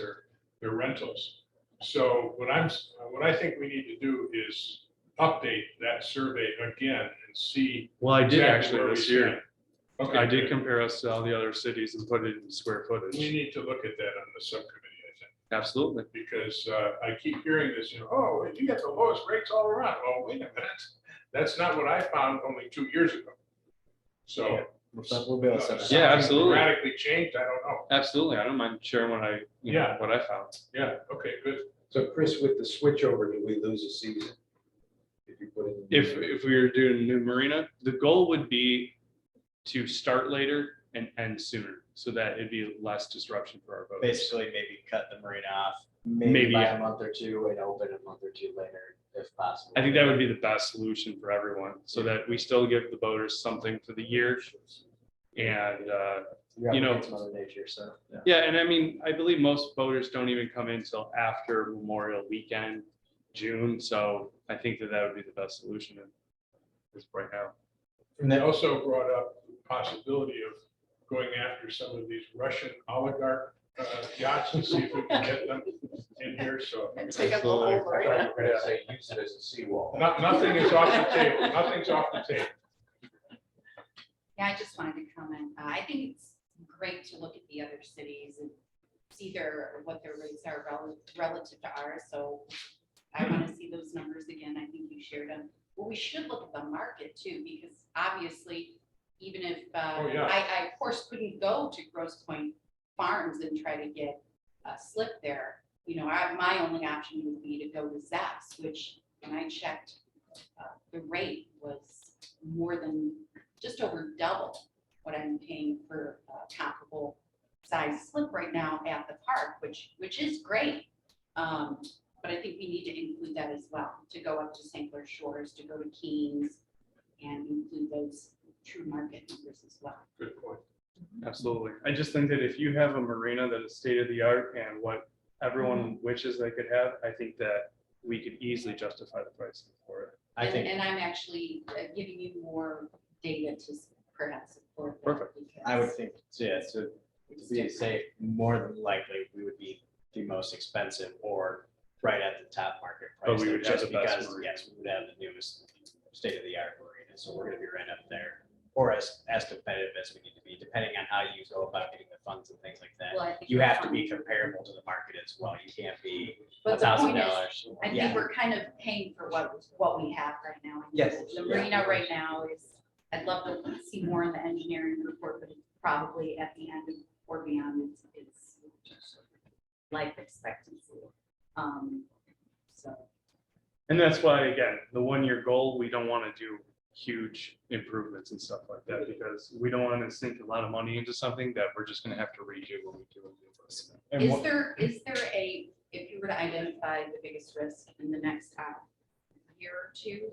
their rentals. So what I think we need to do is update that survey again and see. well, I did exactly actually where we this year. stand. Okay, I did good. compare us to all the other cities and put it in square We footage. need to look at that on the subcommittee, I think, Absolutely. because I keep hearing this, oh, you get the lowest rates all around. Well, wait a minute, that's not what I found only 2 years ago. So. We'll be able to set that. Yeah, absolutely. Radically changed, I don't know. Absolutely. I don't mind sharing what Yeah. what I found. Yeah, okay, good. So Chris, with the switch over, do we lose a season? If you put in. If we were doing a new marina, the goal would be to start later and end sooner, so that it'd be less disruption for our boats. Basically, maybe cut the marina off, Maybe, maybe by yeah. a month or two and open a month or two later if possible. I think that would be the best solution for everyone, so that we still give the boaters something for the year. And, you know, It's Mother Nature, so. yeah, and I mean, I believe most boaters don't even come in until after Memorial Weekend, June, so I think that would be the best solution is right now. And they also brought up the possibility of going after some of these Russian oligarch yachts and see if we can get them in here, so. Take up the whole marina. Say use it as a seawall. Nothing is off the table, nothing's off the table. Yeah, I just wanted to comment. I think it's great to look at the other cities and see what their rates are relative to ours. So I want to see those numbers again. I think you shared them. Well, we should look at the market too, because obviously, even if Oh, yeah. I of course couldn't go to Grosse Pointe Farms and try to get a slip there. My only option would be to go to Zapp's, which when I checked, the rate was more than just over double what I'm paying for a comparable size slip right now at the park, which is great. But I think we need to include that as well, to go up to St. Clair Shores, to go to Keens, and include those true market numbers as well. Good point. Absolutely. I just think that if you have a marina that is state of the art and what everyone wishes they could have, I think that we could easily justify the price for it. And I'm actually giving you more data to perhaps support that. Perfect. I would think, yeah, so to be safe, more than likely, we would be the most expensive or right at the top market But price. we there, would have just the best because, marina. yes, we would have the newest state of the art marina, so we're gonna be right up there. Or as competitive as we need to be, depending on how you go about getting the funds and things like that. Well, I think You the have to fund- be comparable to the market as well. You can't be But the point is, $1,000. I think we're kind of paying for what we have right now. Yes. The marina right now is, I'd love to see more in the engineering report, but it's probably at the end or beyond, it's life expectancy. So, And that's why, again, the 1-year goal, we don't want to do huge improvements and stuff like that, because we don't want to sink a lot of money into something that we're just going to have to redo when we do it. is there a, if you were to identify the biggest risk in the next year or two,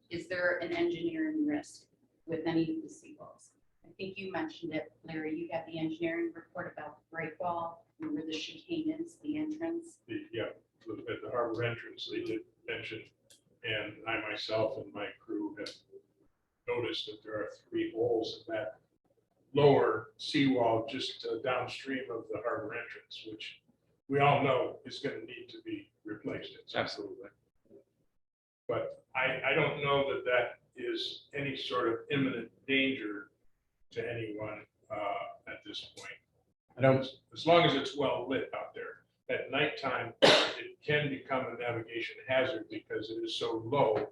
is there an engineering risk with any of the seawalls? I think you mentioned it, Larry, you had the engineering report about the break wall, and where the chicane is, the entrance. Yeah, at the harbor entrance, they did mention, and I myself and my crew have noticed that there are 3 holes in that lower seawall just downstream of the harbor entrance, which we all know is going to need to be replaced. Absolutely. But I don't know that that is any sort of imminent danger to anyone at this point. I don't, As long as it's well lit out there. at nighttime, it can become a navigation hazard because it is so low.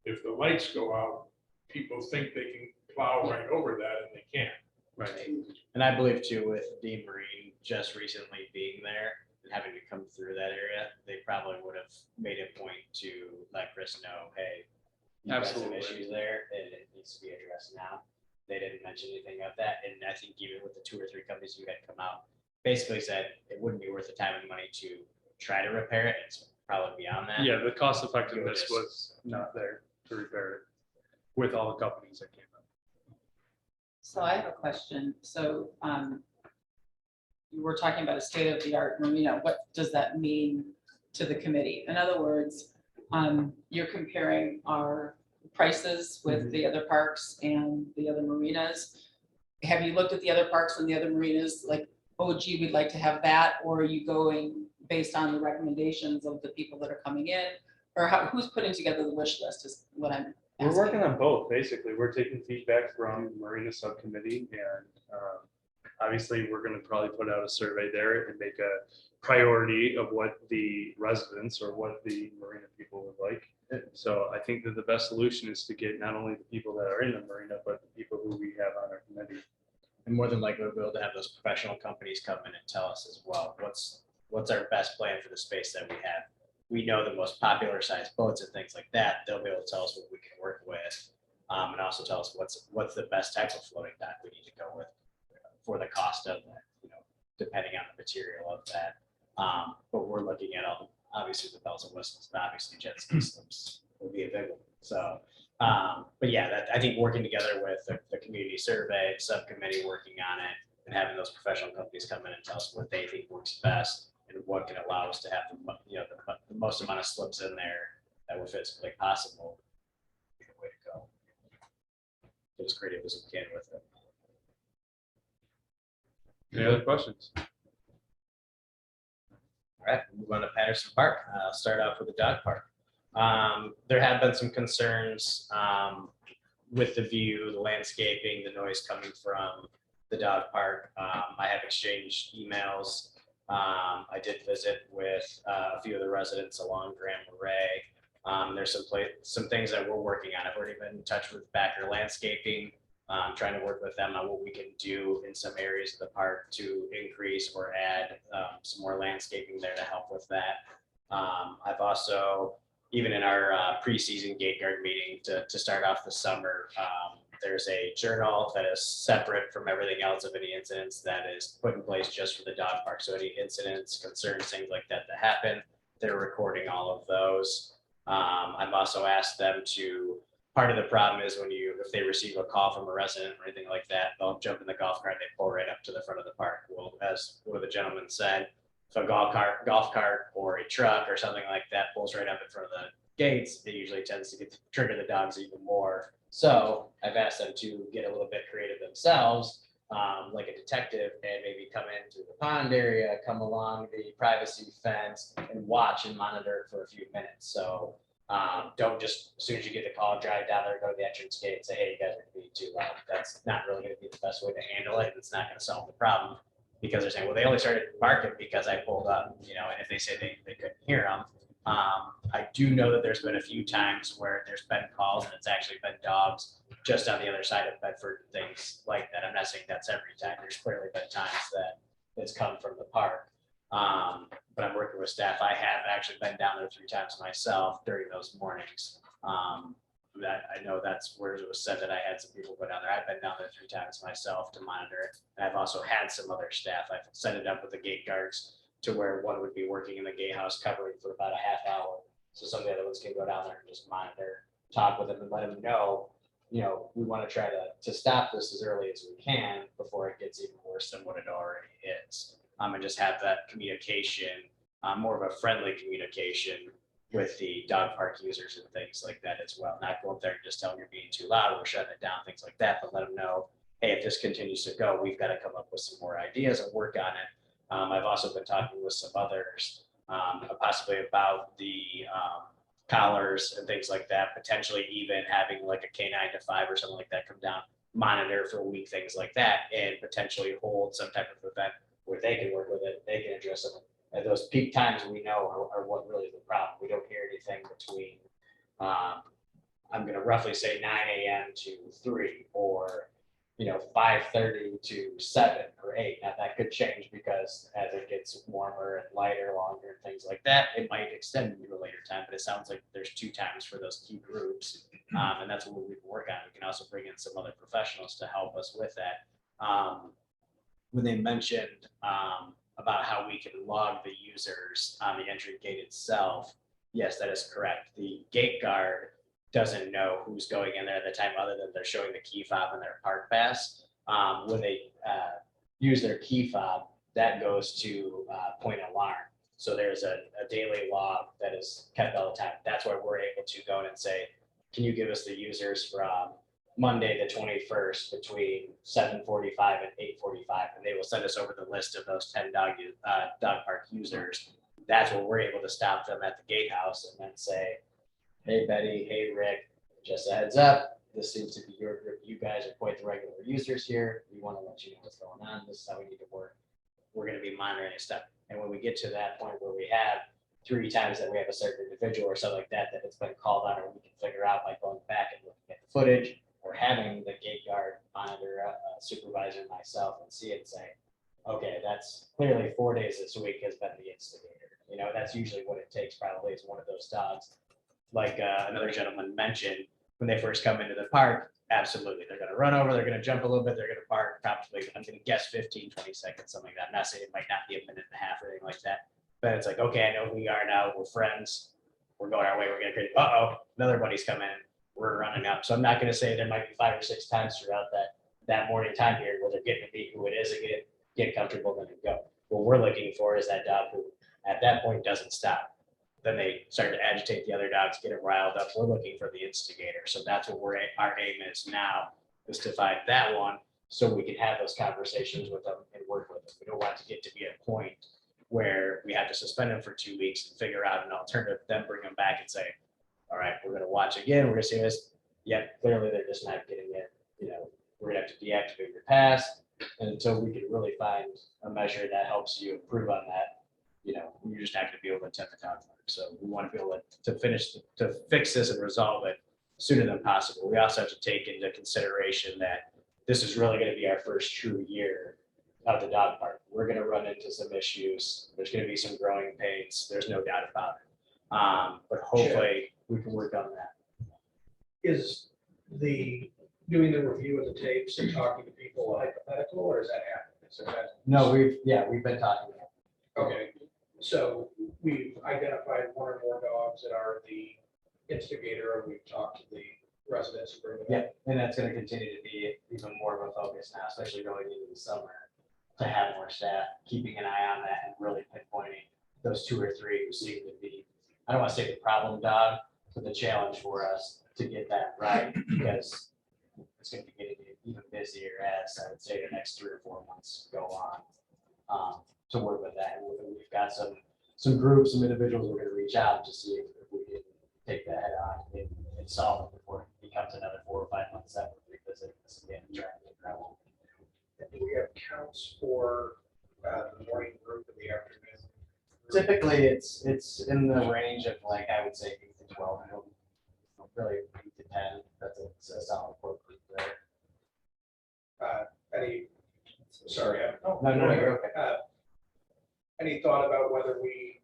If the lights go out, people think they can plow right over that and they can't. Right. And I believe too, with Dean Marine just recently being there and having to come through that area, they probably would have made a point to let Chris know, hey, you got some Absolutely. issues there and it needs to be addressed now. They didn't mention anything of that. And I think even with the 2 or 3 companies you had come out, basically said it wouldn't be worth the time and money to try to repair it. It's probably beyond that. Yeah, the cost effectiveness was not there to repair it with all the companies that came up. So I have a question. So you were talking about a state of the art marina. What does that mean to the committee? In other words, you're comparing our prices with the other parks and the other marinas. Have you looked at the other parks and the other marinas, like, oh gee, we'd like to have that? Or are you going based on the recommendations of the people that are coming in? Or who's putting together the wish list is what I'm We're asking. working on both, basically. We're taking feedback from the Marina Subcommittee, and obviously, we're gonna probably put out a survey there and make a priority of what the residents or what the Marina people would like. So I think that the best solution is to get not only the people that are in the Marina, but the people who we have on our committee. And more than likely, we'll be able to have those professional companies come in and tell us as well, what's our best plan for the space that we have. We know the most popular size boats and things like that. They'll be able to tell us what we can work with, and also tell us what's the best type of floating dock we need to go with for the cost of that, depending on the material of that. But we're looking at obviously the bells and whistles, but obviously jet ski slips will be a big one. So, but yeah, I think working together with the community survey subcommittee, working on it, and having those professional companies come in and tell us what they think works best and what can allow us to have the most amount of slips in there that would physically possible. Be the way to go. Get as creative as we can with it. Any other questions? All right, move on to Patterson Park. I'll start off with the dog park. There have been some concerns with the view, the landscaping, the noise coming from the dog park. I have exchanged emails. I did visit with a few of the residents along Grand Marais. There's some things that we're working on. I've already been in touch with Backer Landscaping, trying to work with them on what we can do in some areas of the park to increase or add some more landscaping there to help with that. I've also, even in our preseason gate guard meeting to start off the summer, there's a journal that is separate from everything else of any incidents that is put in place just for the dog park. So any incidents, concerns, things like that that happen, they're recording all of those. I've also asked them to, part of the problem is if they receive a call from a resident or anything like that, they'll jump in the golf cart, they pull right up to the front of the park. Well, as one of the gentlemen said, if a golf cart or a truck or something like that pulls right up in front of the gates, it usually tends to trigger the dogs even more. So I've asked them to get a little bit creative themselves, like a detective, and maybe come into the pond area, come along the privacy fence and watch and monitor for a few minutes. So don't just, as soon as you get the call, drive down there, go to the entrance gate and say, hey, you guys are being too loud. That's not really going to be the best way to handle it. It's not going to solve the problem, because they're saying, well, they only started barking because I pulled up, and if they say they couldn't hear them. I do know that there's been a few times where there's been calls and it's actually been dogs just on the other side of Bedford and things like that. I'm not saying that's every time. There's clearly been times that it's come from the park. But I'm working with staff. I have actually been down there 3 times myself during those mornings. That I know that's where it was said that I had some people go down there. I've been down there 3 times myself to monitor it. And I've also had some other staff. I've set it up with the gate guards to where one would be working in the gatehouse covering for about a half hour. So some of the other ones can go down there and just monitor, talk with them and let them know, we want to try to stop this as early as we can before it gets even worse than what it already is. And just have that communication, more of a friendly communication with the dog park users and things like that as well. Not go up there and just tell them you're being too loud, we're shutting it down, things like that, but let them know, hey, if this continues to go, we've got to come up with some more ideas and work on it. I've also been talking with some others, possibly about the collars and things like that, potentially even having like a K9 to 5 or something like that come down, monitor for a week, things like that, and potentially hold some type of event where they can work with it, they can address some at those peak times we know are what really is the problem. We don't hear anything between, I'm gonna roughly say 9 AM to 3, or 5:30 to 7 or 8. Now that could change because as it gets warmer and lighter, longer, and things like that, it might extend into a later time. But it sounds like there's 2 times for those key groups, and that's what we can work on. We can also bring in some other professionals to help us with that. When they mentioned about how we can log the users on the entry gate itself, yes, that is correct. The gate guard doesn't know who's going in there at the time, other than they're showing the key fob and their park pass. When they use their key fob, that goes to point alarm. So there's a daily log that is kept all the time. That's where we're able to go in and say, can you give us the users from Monday the 21st between 7:45 and 8:45, and they will send us over the list of those 10 dog park users. That's where we're able to stop them at the gatehouse and then say, hey Betty, hey Rick, just a heads up, this seems to be your group. You guys are quite the regular users here. We want to let you know what's going on. This is how we need to work. We're going to be monitoring stuff. And when we get to that point where we have 3 times that we have a certain individual or something like that, that it's been called on, or we can figure out by going back and looking at the footage, or having the gate guard monitor, supervisor, myself, and see it and say, okay, that's clearly 4 days this week has been the instigator. That's usually what it takes, probably, is one of those dogs. Like another gentleman mentioned, when they first come into the park, absolutely, they're going to run over, they're going to jump a little bit, they're going to bark, probably, I'm going to guess 15, 20 seconds, something like that. I'm not saying it might not be a minute and a half or anything like that, but it's like, okay, I know who we are now, we're friends, we're going our way, we're going to create, another buddy's come in, we're running up. So I'm not going to say there might be 5 or 6 times throughout that morning time period where they're getting to be who it is again, get comfortable, then go. What we're looking for is that dog who at that point doesn't stop. Then they start to agitate the other dogs, get it riled up. We're looking for the instigator. So that's what our aim is now, is to find that one so we can have those conversations with them and work with them. We don't want to get to be at a point where we have to suspend them for 2 weeks and figure out an alternative, then bring them back and say, all right, we're going to watch again. We're going to see this. Yep, clearly they're just not getting it. We're going to have to deactivate your pass. And until we can really find a measure that helps you improve on that, you're just not going to be able to attend the dog park. So we want to be able to fix this and resolve it sooner than possible. We also have to take into consideration that this is really going to be our first true year of the dog park. We're going to run into some issues. There's going to be some growing pains. There's no doubt about it. But hopefully we can work on that. Is doing the review of the tapes and talking to people hypothetical, or is that happening? No, we've been talking about it. Okay, so we've identified 1 or more dogs that are the instigator, and we've talked to the residents. Yeah, and that's going to continue to be even more of a focus now, especially going into the summer, to have more staff keeping an eye on that and really pinpointing those 2 or 3 who seem to be, I don't want to say the problem dog, but the challenge for us to get that right, because it's going to be getting even busier as, I would say, the next 3 or 4 months go on, to work with that. And we've got some groups, some individuals we're going to reach out to see if we can take that head on and solve it before it becomes another 4 or 5 months that we're revisiting this again and trying to get that one. And do we have counts for the morning group in the afternoon? Typically, it's in the range of, like, I would say 8 to 12. I don't really 8 to 10. That's a solid core group there. No, you're okay. Any thought about whether we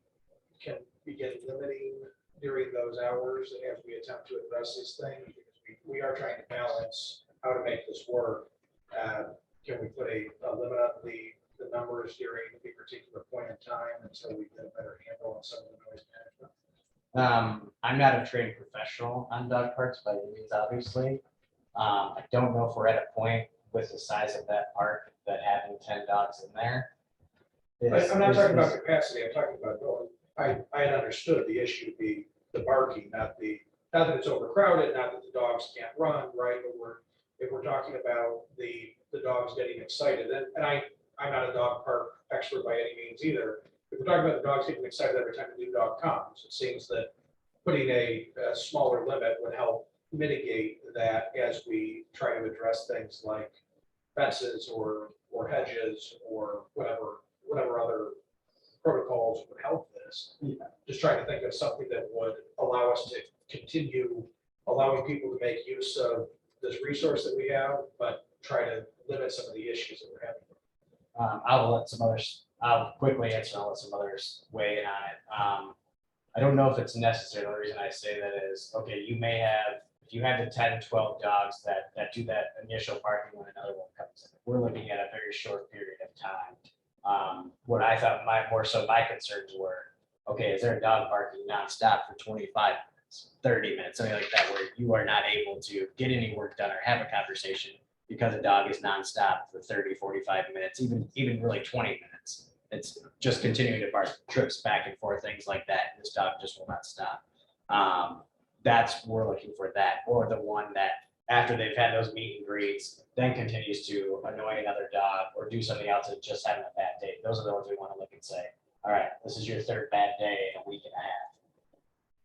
can begin limiting during those hours as we attempt to address this thing? Because we are trying to balance how to make this work. Can we put a limit on the numbers during a particular point in time until we get a better handle on some of the noise management? I'm not a trained professional on dog parks by any means, obviously. I don't know if we're at a point with the size of that park that having 10 dogs in there. I'm not talking about capacity, I'm talking about noise. I had understood the issue to be the barking, not that it's overcrowded, not that the dogs can't run, right? But if we're talking about the dogs getting excited, and I'm not a dog park expert by any means either. If we're talking about the dogs getting excited every time a new dog comes, it seems that putting a smaller limit would help mitigate that as we try to address things like fences or hedges or whatever other protocols would help this. Just trying to think of something that would allow us to continue allowing people to make use of this resource that we have, but try to limit some of the issues that we're having. I'll quickly answer, I'll let some others weigh in on it. I don't know if it's necessary. The reason I say that is, okay, you may have, if you have the 10, 12 dogs that do that initial barking when another one comes in, we're looking at a very short period of time. What I thought my concerns were, okay, is there a dog barking nonstop for 25 minutes, 30 minutes, something like that, where you are not able to get any work done or have a conversation because a dog is nonstop for 30, 45 minutes, even really 20 minutes. It's just continuing to bark, trips back and forth, things like that. And this dog just will not stop. We're looking for that, or the one that after they've had those meet and greets, then continues to annoy another dog or do something else and just having a bad day. Those are the ones we want to look and say, all right, this is your third bad day in a week and a half.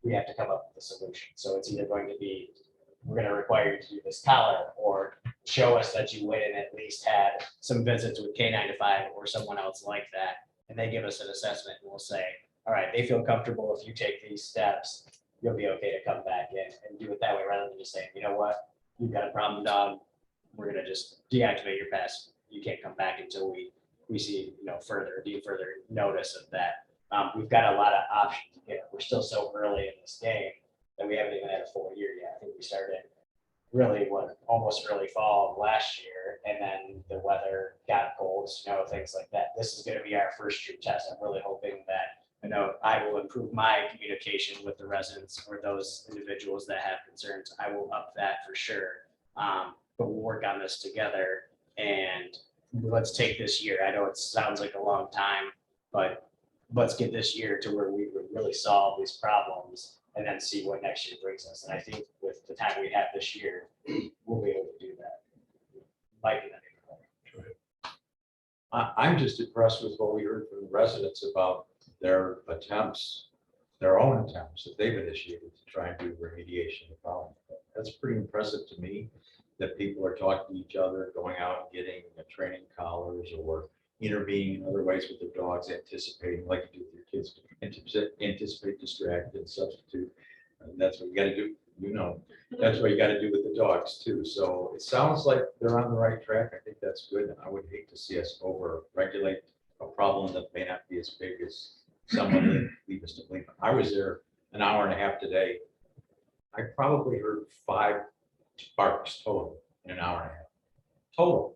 We have to come up with a solution. So it's either going to be, we're going to require you to do this collar, or show us that you went and at least had some visits with K95 or someone else like that. And they give us an assessment and we'll say, all right, they feel comfortable if you take these steps, you'll be okay to come back in and do it that way, rather than just saying, you know what, you've got a problem dog. We're going to just deactivate your pass. You can't come back until we see, further notice of that. We've got a lot of options. We're still so early in this game that we haven't even had a full year yet. I think we started really almost early fall of last year, and then the weather got cold, snow, things like that. This is going to be our first true test. I'm really hoping that I will improve my communication with the residents or those individuals that have concerns. I will up that for sure. But we'll work on this together, and let's take this year. I know it sounds like a long time, but let's get this year to where we would really solve these problems and then see what next year brings us. And I think with the time we have this year, we'll be able to do that. Mike, I'm just impressed with what we heard from the residents about their attempts, their own attempts that they've initiated to try and do remediation of the problem. That's pretty impressive to me, that people are talking to each other, going out and getting training collars or intervening in other ways with their dogs, anticipating, like you do with your kids, anticipate, distract, and substitute. And that's what you got to do. That's what you got to do with the dogs too. So it sounds like they're on the right track. I think that's good. And I would hate to see us over-regulate a problem that may not be as big as someone would lead us to believe. I was there an hour and a half today. I probably heard 5 barks total in an hour and a half. Total.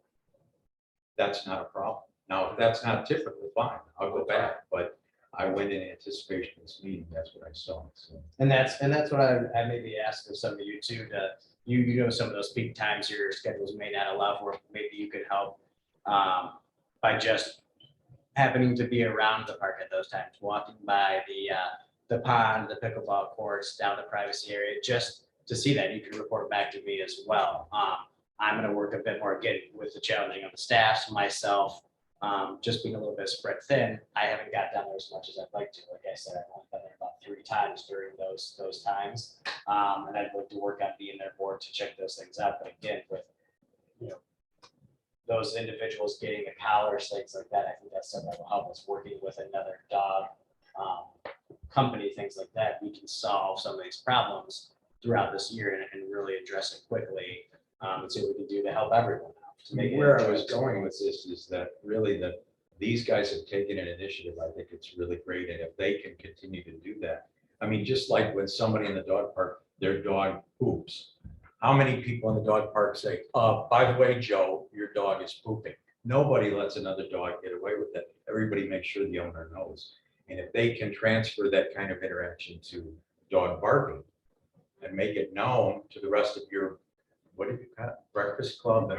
That's not a problem. Now, if that's not typically, fine, I'll go back, but I went in anticipation of this meeting. That's what I saw. So. And that's what I maybe ask of some of you too, some of those peak times your schedules may not allow for, maybe you could help by just happening to be around the park at those times, walking by the pond, the pickleball courts, down the privacy area, just to see that. You can report back to me as well. I'm going to work a bit more again with the challenging of the staff, myself, just being a little bit spread thin. I haven't got down there as much as I'd like to. Like I said, I've only been there about 3 times during those times. And I'd like to work on being there more to check those things out. But again, with those individuals getting the collars, things like that, I think that's something that will help us. Working with another dog company, things like that, we can solve some of these problems throughout this year and really address it quickly and see what we can do to help everyone out. To make Where I was going with this is that really these guys have taken an initiative. I think it's really great. And if they can continue to do that, I mean, just like when somebody in the dog park, their dog poops. How many people in the dog park say, by the way, Joe, your dog is pooping? Nobody lets another dog get away with it. Everybody makes sure the owner knows. And if they can transfer that kind of interaction to dog barking and make it known to the rest of your, what have you got? Breakfast club?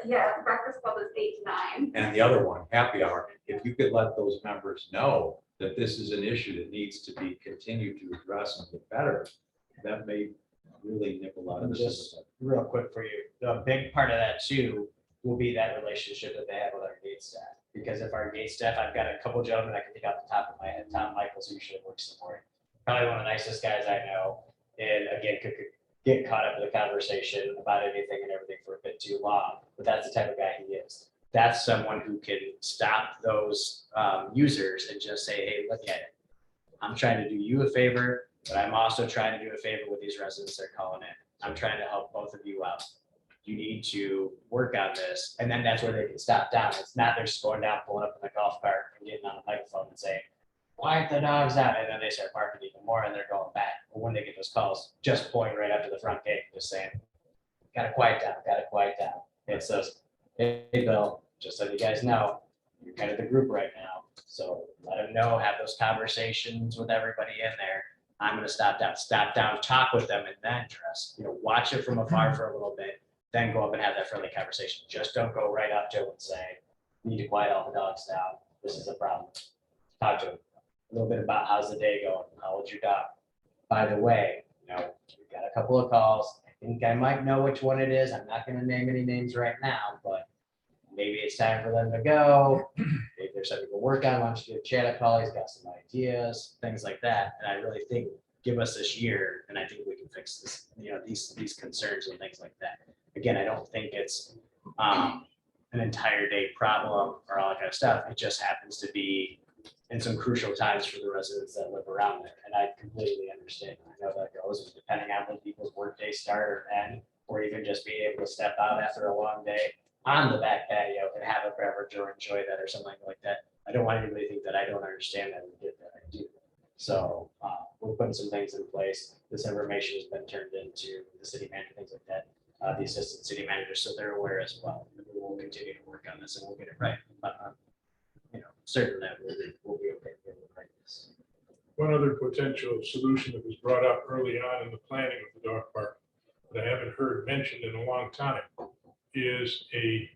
Yeah, breakfast club is 8 to 9. And the other one, happy hour. If you could let those members know that this is an issue that needs to be continued to address and get better, that may really nip a lot of this. Just real quick for you, the big part of that too will be that relationship that they have with our gate staff. Because if our gate staff, I've got a couple gentlemen I can think off the top of my head. Tom Michaels, who usually works support, probably one of the nicest guys I know, and again could get caught up in the conversation about anything and everything for a bit too long. But that's the type of guy he is. that's someone who can stop those users and just say, hey, look at it. I'm trying to do you a favor, but I'm also trying to do a favor with these residents that are calling in. I'm trying to help both of you out. You need to work on this. And then that's where they can stop down. It's not they're just going down, pulling up in the golf cart and getting on the microphone and saying, why aren't the dogs out? And then they start barking even more and they're going back. But when they get those calls, just pulling right up to the front gate, just saying, gotta quiet down, gotta quiet down. It says, hey, Bill, just so you guys know, you're kind of the group right now. So let them know, have those conversations with everybody in there. I'm gonna stop down, talk with them and then dress, watch it from afar for a little bit, then go up and have that friendly conversation. Just don't go right up to them and say, you need to quiet all the dogs down. This is a problem. Talk to them a little bit about how's the day going? How old's your dog? By the way, we've got a couple of calls. I think I might know which one it is. I'm not gonna name any names right now, but maybe it's time for them to go. Maybe there's something to work on. Why don't you give Chad a call? He's got some ideas, things like that. And I really think give us this year, and I think we can fix this, these concerns and things like that. Again, I don't think it's an entire day problem or all that kind of stuff. It just happens to be in some crucial times for the residents that live around there. And I completely understand. I know that goes depending on when people's workday start or end, or even just being able to step out after a long day on the back patio and have a beverage or enjoy that or something like that. I don't want anybody to think that I don't understand that and get that. I do. So we're putting some things in place. This information has been turned into the city manager, things like that, the assistant city manager, so they're aware as well. And we will continue to work on this and we'll get it right. But certain that we'll be okay with it like this. One other potential solution that was brought up early on in the planning of the dog park that I haven't heard mentioned in a long time is a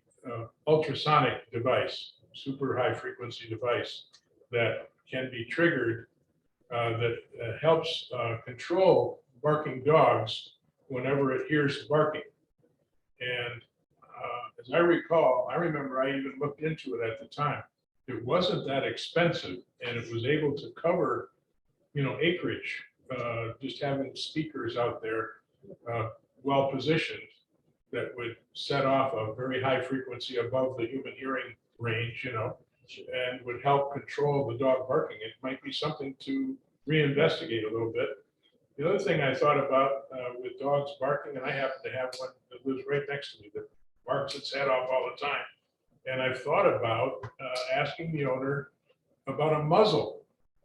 ultrasonic device, super high frequency device that can be triggered that helps control barking dogs whenever it hears barking. And as I recall, I remember I even looked into it at the time. It wasn't that expensive and it was able to cover, acreage, just having speakers out there well positioned that would set off a very high frequency above the human hearing range, and would help control the dog barking. It might be something to reinvestigate a little bit. The other thing I thought about with dogs barking, and I happen to have one that lives right next to me that barks its head off all the time. And I've thought about asking the owner about a muzzle,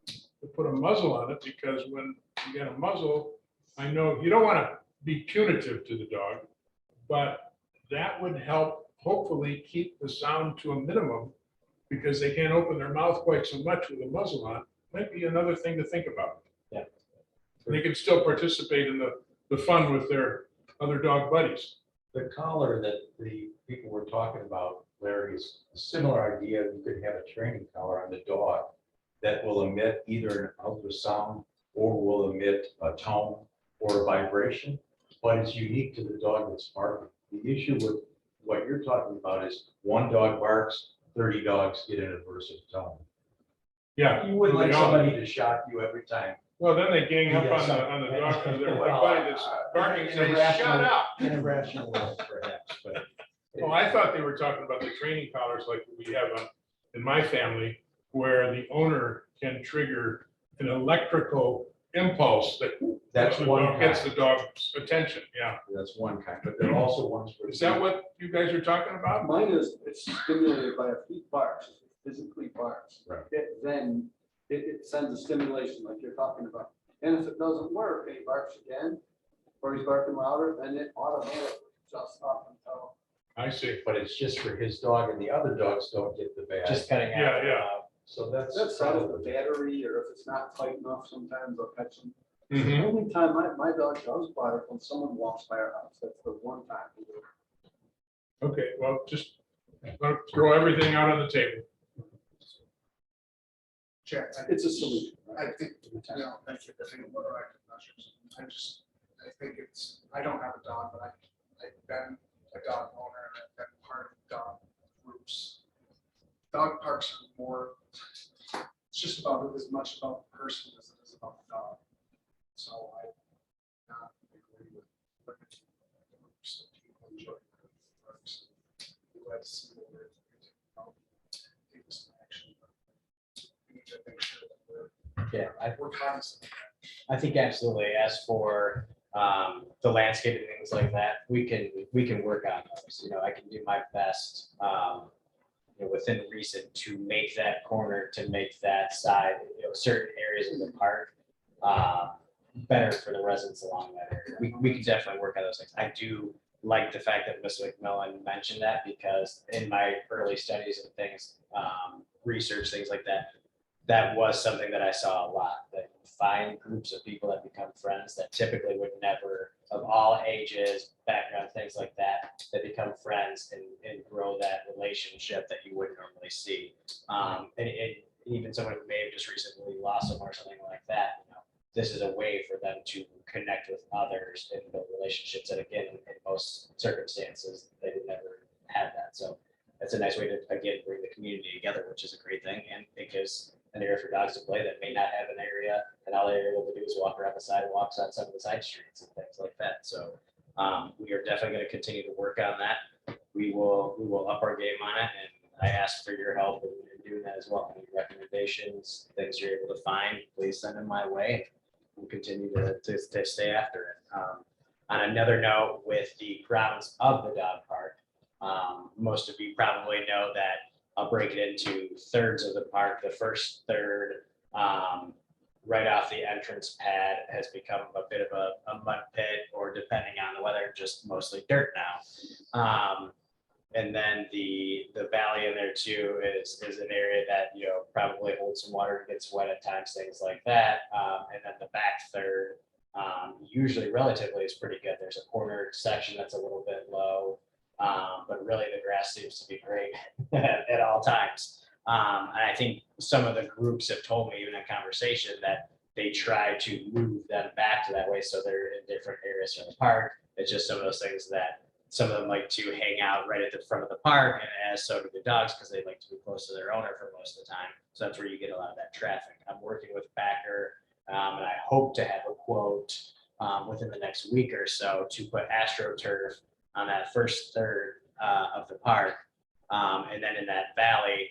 to put a muzzle on it, because when you get a muzzle, I know you don't want to be punitive to the dog, but that would help hopefully keep the sound to a minimum because they can't open their mouth quite so much with a muzzle on. Might be another thing to think about. Yeah. They can still participate in the fun with their other dog buddies. The collar that the people were talking about, Larry, is a similar idea. You could have a training collar on the dog that will emit either an ultrasound or will emit a tone or a vibration, but it's unique to the dog that's barking. The issue with what you're talking about is one dog barks, 30 dogs get an aversive tone. Yeah. You wouldn't like They all- somebody to shock you every time. Well, then they gang up Yes. on the dog because they're Well, buddy that's barking, saying, shut up. In a rational way, perhaps, but. Oh, I thought they were talking about the training collars like we have in my family, where the owner can trigger an electrical impulse that That's one gets kind. the dog's attention. Yeah. That's one kind, but there are also ones where. Is that what you guys are talking about? Mine is, it's stimulated by a feet barks, physically barks. Right. Then it sends a stimulation like you're talking about. And if it doesn't work, and he barks again, or he's barking louder, then it automatically just up until. I see. But it's just for his dog and the other dogs don't get the bad. Just cutting out. Yeah, yeah. So that's. That's out of the battery, or if it's not tight enough, sometimes they'll catch them. The Mhm. only time my dog does bark when someone walks by our house, that's the one time. Okay, well, just throw everything out on the table. Chair, It's a solution. I think, thank you, I think what are active measures? I think I don't have a dog, but I've been a dog owner and I've been part of dog groups. Dog parks are more, it's just about as much about the person as it is about the dog. So I not agree with limiting the groups that people enjoy parks. Glad to see that we're Yeah, We're cognizant. I think absolutely. As for the landscape and things like that, we can work on those. You know, I can do my best, within reason to make that corner, to make that side, certain areas of the park better for the residents along that area. We can definitely work on those things. I do like the fact that Ms. McMillan mentioned that, because in my early studies and things, research, things like that, that was something that I saw a lot, that you find groups of people that become friends that typically would never, of all ages, background, things like that, that become friends and grow that relationship that you wouldn't normally see. And even someone who may have just recently lost someone or something like that, this is a way for them to connect with others and build relationships that, again, in most circumstances, they would never have that. So it's a nice way to, again, bring the community together, which is a great thing. And it gives an area for dogs to play that may not have an area, and all they're able to do is walk around the sidewalks on some of the side streets and things like that. So we are definitely going to continue to work on that. We will up our game on it, and I ask for your help in doing that as well. Any recommendations, things you're able to find, please send them my way. We'll continue to stay after it. On another note, with the grounds of the dog park, most of you probably know that I'll break it into thirds of the park. The first third, right off the entrance pad, has become a bit of a mud pit, or depending on the weather, just mostly dirt now. And then the valley in there too is an area that, probably holds some water, gets wet at times, things like that. And then the back third, usually relatively is pretty good. There's a corner section that's a little bit low, but really the grass seems to be great at all times. And I think some of the groups have told me, even in conversation, that they try to move them back to that way, so they're in different areas of the park. It's just some of those things that some of them like to hang out right at the front of the park, and as so do the dogs, because they like to be close to their owner for most of the time. So that's where you get a lot of that traffic. I'm working with Backer, and I hope to have a quote within the next week or so to put AstroTurf on that first third of the park, and then in that valley,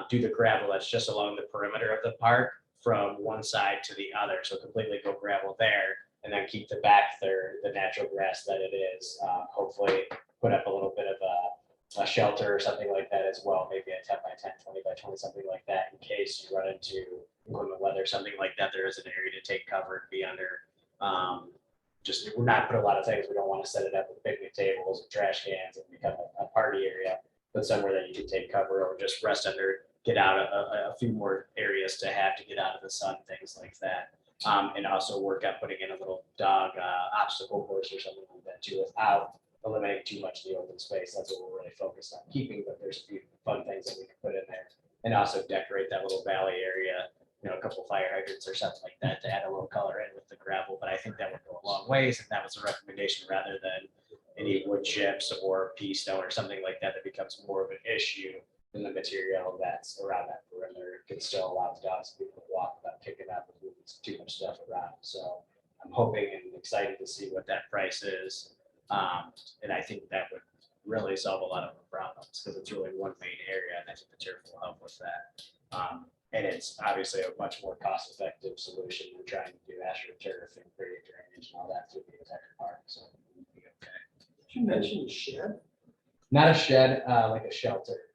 do the gravel that's just along the perimeter of the park from one side to the other. So completely go gravel there, and then keep the back third, the natural grass that it is. Hopefully put up a little bit of a shelter or something like that as well, maybe a 10 by 10, 20 by 20, something like that, in case you run into inclement weather, something like that. There is an area to take cover and be under. Just, we're not put a lot of things. We don't want to set it up with picnic tables and trash cans and become a party area, but somewhere that you can take cover or just rest under, get out a few more areas to get out of the sun, things like that. And also work on putting in a little dog obstacle course or something like that too, without eliminating too much of the open space. That's what we're really focused on keeping, but there's a few fun things that we can put in there, and also decorate that little valley area, a couple fire hydrants or something like that to add a little color in with the gravel. But I think that would go a long ways, and that was a recommendation rather than any wood chips or pea stone or something like that becomes more of an issue than the material that's around that perimeter. It can still allow the dogs to be able to walk without kicking up and moving too much stuff around. So I'm hoping and excited to see what that price is. And I think that would really solve a lot of the problems, because it's really one main area, and I think the turf will help with that. And it's obviously a much more cost-effective solution than trying to do AstroTurf and create drainage and all that through the entire park. So it'll be okay. Did you mention a shed? Not a shed, like a shelter,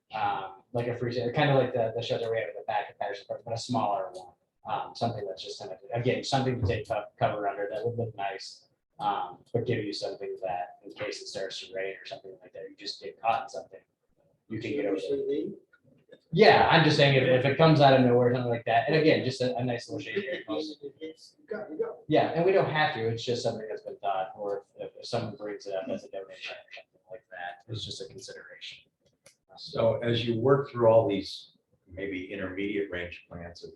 like a free shelter, kind of like the shelter we have in the back of Patterson Park, but a smaller one. Something that's just kind of, again, something to take cover under that would look nice, but give you something that in case it starts to rain or something like that, you just get caught in something, you can get over it. Yeah, I'm just saying if it comes out of nowhere, something like that, and again, just a nice little shade area. Yeah, and we don't have to, it's just something that's been thought, or if someone brings it up as a donation or something like that, it's just a consideration. So as you work through all these maybe intermediate range plans of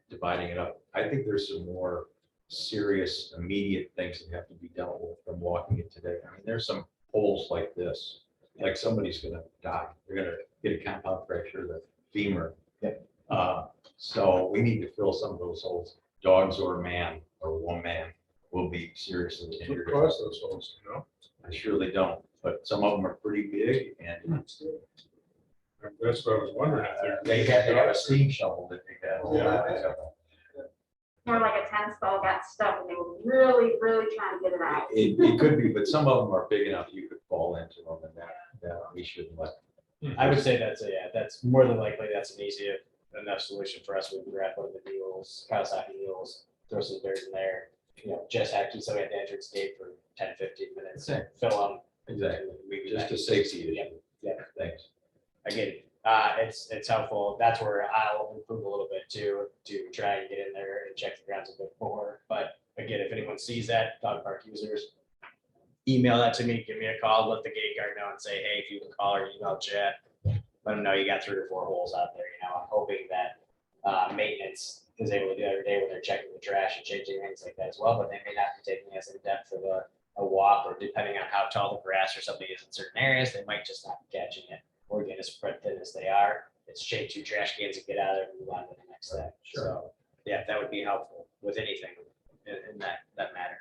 dividing it up, I think there's some more serious immediate things that have to be dealt with from walking it today. I mean, there's some holes like this, like somebody's gonna die. They're gonna get a compound fracture, the femur. Yep. So we need to fill some of those holes. Dogs or man or one man will be seriously injured. What caused those holes, I surely don't, but some of them are pretty big, and That's what I was wondering if they have a steam shovel that they got. Yeah. or like a tennis ball got stuck and they were really, really trying to get it out. It could be, but some of them are big enough you could fall into them and that we shouldn't let. I would say that's more than likely, that's an easy enough solution for us. We can grab one of the mules, Kawasaki mules, throw some dirt in there, just have to, so we have the entrance gate for 10-15 minutes, fill them. Exactly. We Just a safety issue. Yeah. Thanks. Again, it's helpful. That's where I'll improve a little bit too, to try and get in there and check the grounds a bit more. But again, if anyone sees that, dog park users, email that to me, give me a call, let the gate guard know and say, hey, if you can call or email chat, let them know you got 3 or 4 holes out there. I'm hoping that maintenance is able to do every day when they're checking the trash and changing things like that as well, but they may not be taking as in depth of a walk, or depending on how tall the grass or something is in certain areas, they might just not be catching it. Or again, as spread thin as they are, it's change 2 trash cans and get out of there and move on to the next thing. So yeah, that would be helpful with anything in that matter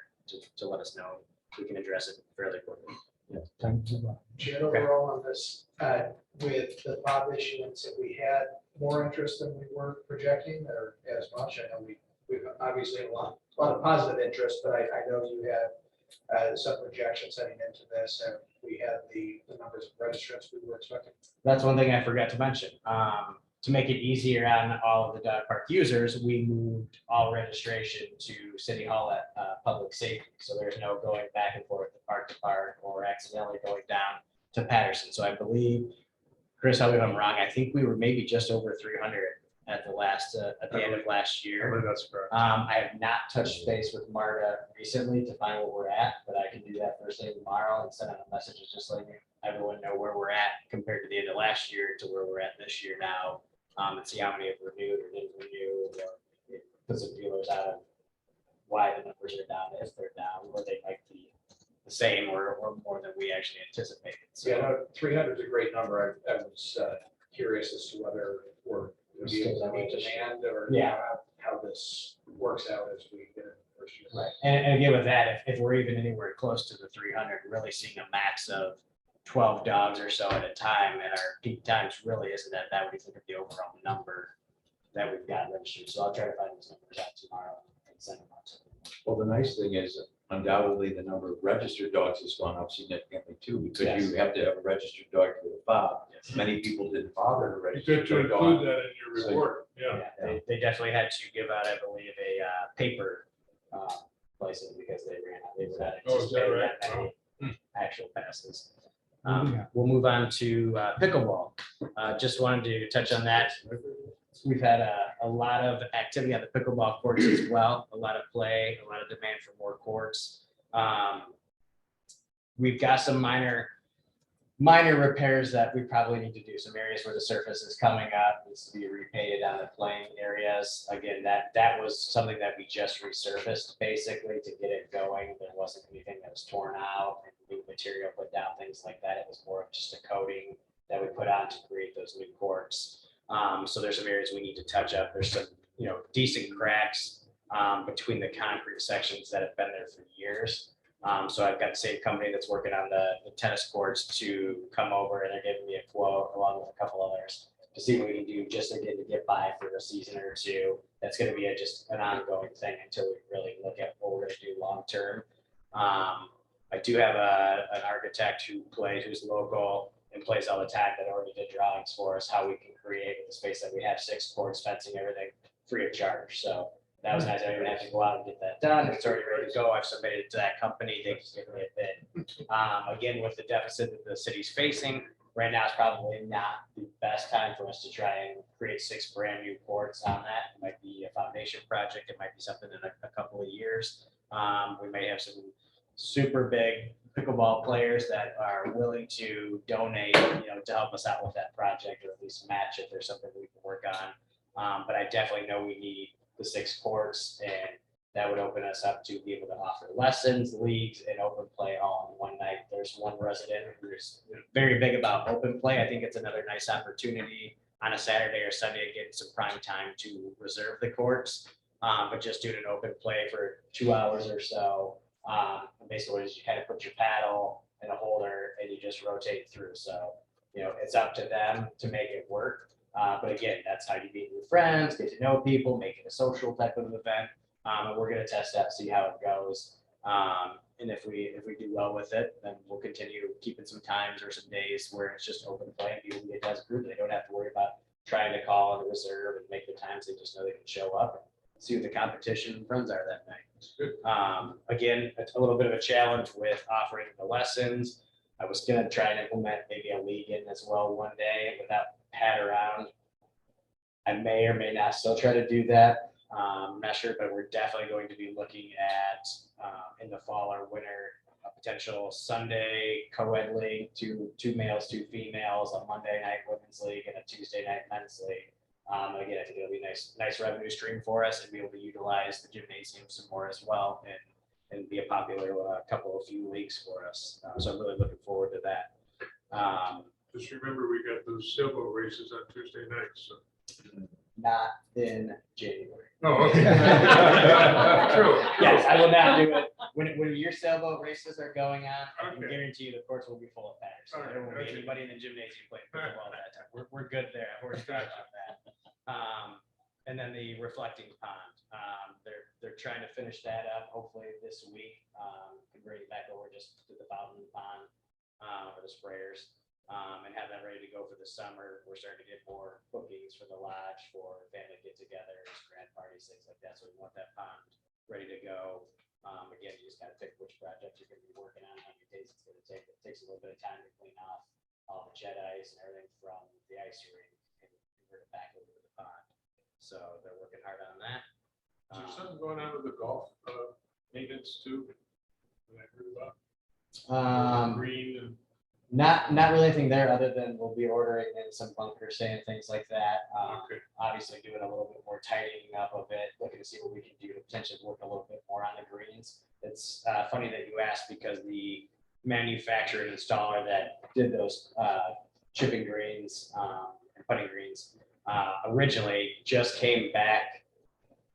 to let us know. We can address it fairly quickly. Chad, overall on this, with the FOB issuance, that we had more interest than we were projecting, or as much? I know we've obviously had a lot of positive interest, but I know you had some projections heading into this, and we had the numbers of registrants we were expecting. That's one thing I forgot to mention. To make it easier on all of the dog park users, we moved all registration to City Hall at Public Safety. So there's no going back and forth to park or accidentally going down to Patterson. So I believe, Chris, tell me if I'm wrong, I think we were maybe just over 300 at the end of last I year. believe that's correct. I have not touched base with Marta recently to find where we're at, but I can do that first thing tomorrow and send out a message just letting everyone know where we're at compared to the end of last year to where we're at this year now, and see how many have renewed or didn't renew, or put some feelers out of why the numbers are down, if they're down, or they might be the same or more than we actually anticipated. So Yeah, 300 is a great number. I was curious as to whether we're going to be able to meet demand, or how this works out as we get in the first year. Right. And again, with that, if we're even anywhere close to the 300, really seeing a max of 12 dogs or so at a time, and our peak times really isn't that bad when you think of the overall number that we've got registered. So I'll try to find those numbers out tomorrow and send them out. Well, the nice thing is undoubtedly the number of registered dogs has gone up significantly too, because you have to have a registered dog for the FOB. Many people didn't bother to You register good to their include dog. that in your report, yeah. They definitely had to give out, I believe, a paper license because they were not Oh, is that anticipating right? that many actual passes. We'll move on to pickleball. Just wanted to touch on that. We've had a lot of activity on the pickleball courts as well, a lot of play, a lot of demand for more courts. We've got some minor repairs that we probably need to do. Some areas where the surface is coming up, needs to be repainted on the playing areas. Again, that was something that we just resurfaced basically to get it going. There wasn't anything that was torn out and new material put down, things like that. It was more of just a coating that we put on to create those new courts. So there's some areas we need to touch up. There's some, decent cracks between the concrete sections that have been there for years. So I've got the same company that's working on the tennis courts to come over, and they're giving me a quote along with a couple others to see what we can do just again to get by for a season or two. That's going to be just an ongoing thing until we really look at what we're going to do long term. I do have an architect who's local and plays all the time that already did drawings for us, how we can create with the space that we have, 6 courts, fencing, everything free of charge. So that was nice. I didn't even have to go out and get that done. It's already ready to go. I've submitted it to that company. They just give me a bid. Again, with the deficit that the city's facing, right now is probably not the best time for us to try and create 6 brand new courts on that. It might be a foundation project. It might be something in a couple of years. We may have some super big pickleball players that are willing to donate, to help us out with that project, or at least match if there's something we can work on. But I definitely know we need the 6 courts, and that would open us up to be able to offer lessons, leagues, and open play all in one night. There's one resident who's very big about open play. I think it's another nice opportunity on a Saturday or Sunday, getting some prime time to reserve the courts, but just doing an open play for 2 hours or so. Basically, you kind of put your paddle in a holder and you just rotate through. So, it's up to them to make it work. But again, that's how you meet new friends, get to know people, make it a social type of event. And we're gonna test that, see how it goes. And if we do well with it, then we'll continue keeping some times or some days where it's just open play and people get as a group. They don't have to worry about trying to call and reserve and make the times. They just know they can show up and see what the competition runs are that night. Again, it's a little bit of a challenge with offering the lessons. I was gonna try and implement maybe a league in as well one day without Pat around. I may or may not still try to do that. I'm not sure, but we're definitely going to be looking at in the fall or winter a potential Sunday co-ed league, two males, 2 females, a Monday night women's league, and a Tuesday night men's league. Again, I think it'll be nice revenue stream for us, and be able to utilize the gymnasium some more as well, and be a popular few leagues for us. So I'm really looking forward to that. Just remember, we got those sailboat races on Tuesday nights, so. Not in January. Oh, okay. True. Yes, I will not do it. When your sailboat races are going on, I can Okay. guarantee you the courts will be full of packers. So there won't be anybody in the gymnasium playing pickleball that time. We're good there. We're good on that. And then the reflecting pond, they're trying to finish that up hopefully this week. Converting back over just to the fountain pond or the sprayers. And have that ready to go for the summer. We're starting to get more bookings for the lodge for family get-togethers, grad parties, things like that. So we want that pond ready to go. Again, you just got to pick which project you're going to be working on, how many days it's going to take. It takes a little bit of time to clean off all the jet ice and everything from the ice rink and convert it back over to the pond. So they're working hard on that. Is there something going on with the golf maintenance too? That I heard about? Green and. Not really anything there other than we'll be ordering in some bunker sand, things like that. Okay. Obviously doing a little bit more tightening up of it, looking to see what we can do to potentially work a little bit more on the greens. It's funny that you asked because the manufacturer and installer that did those chipping greens and putting greens originally just came back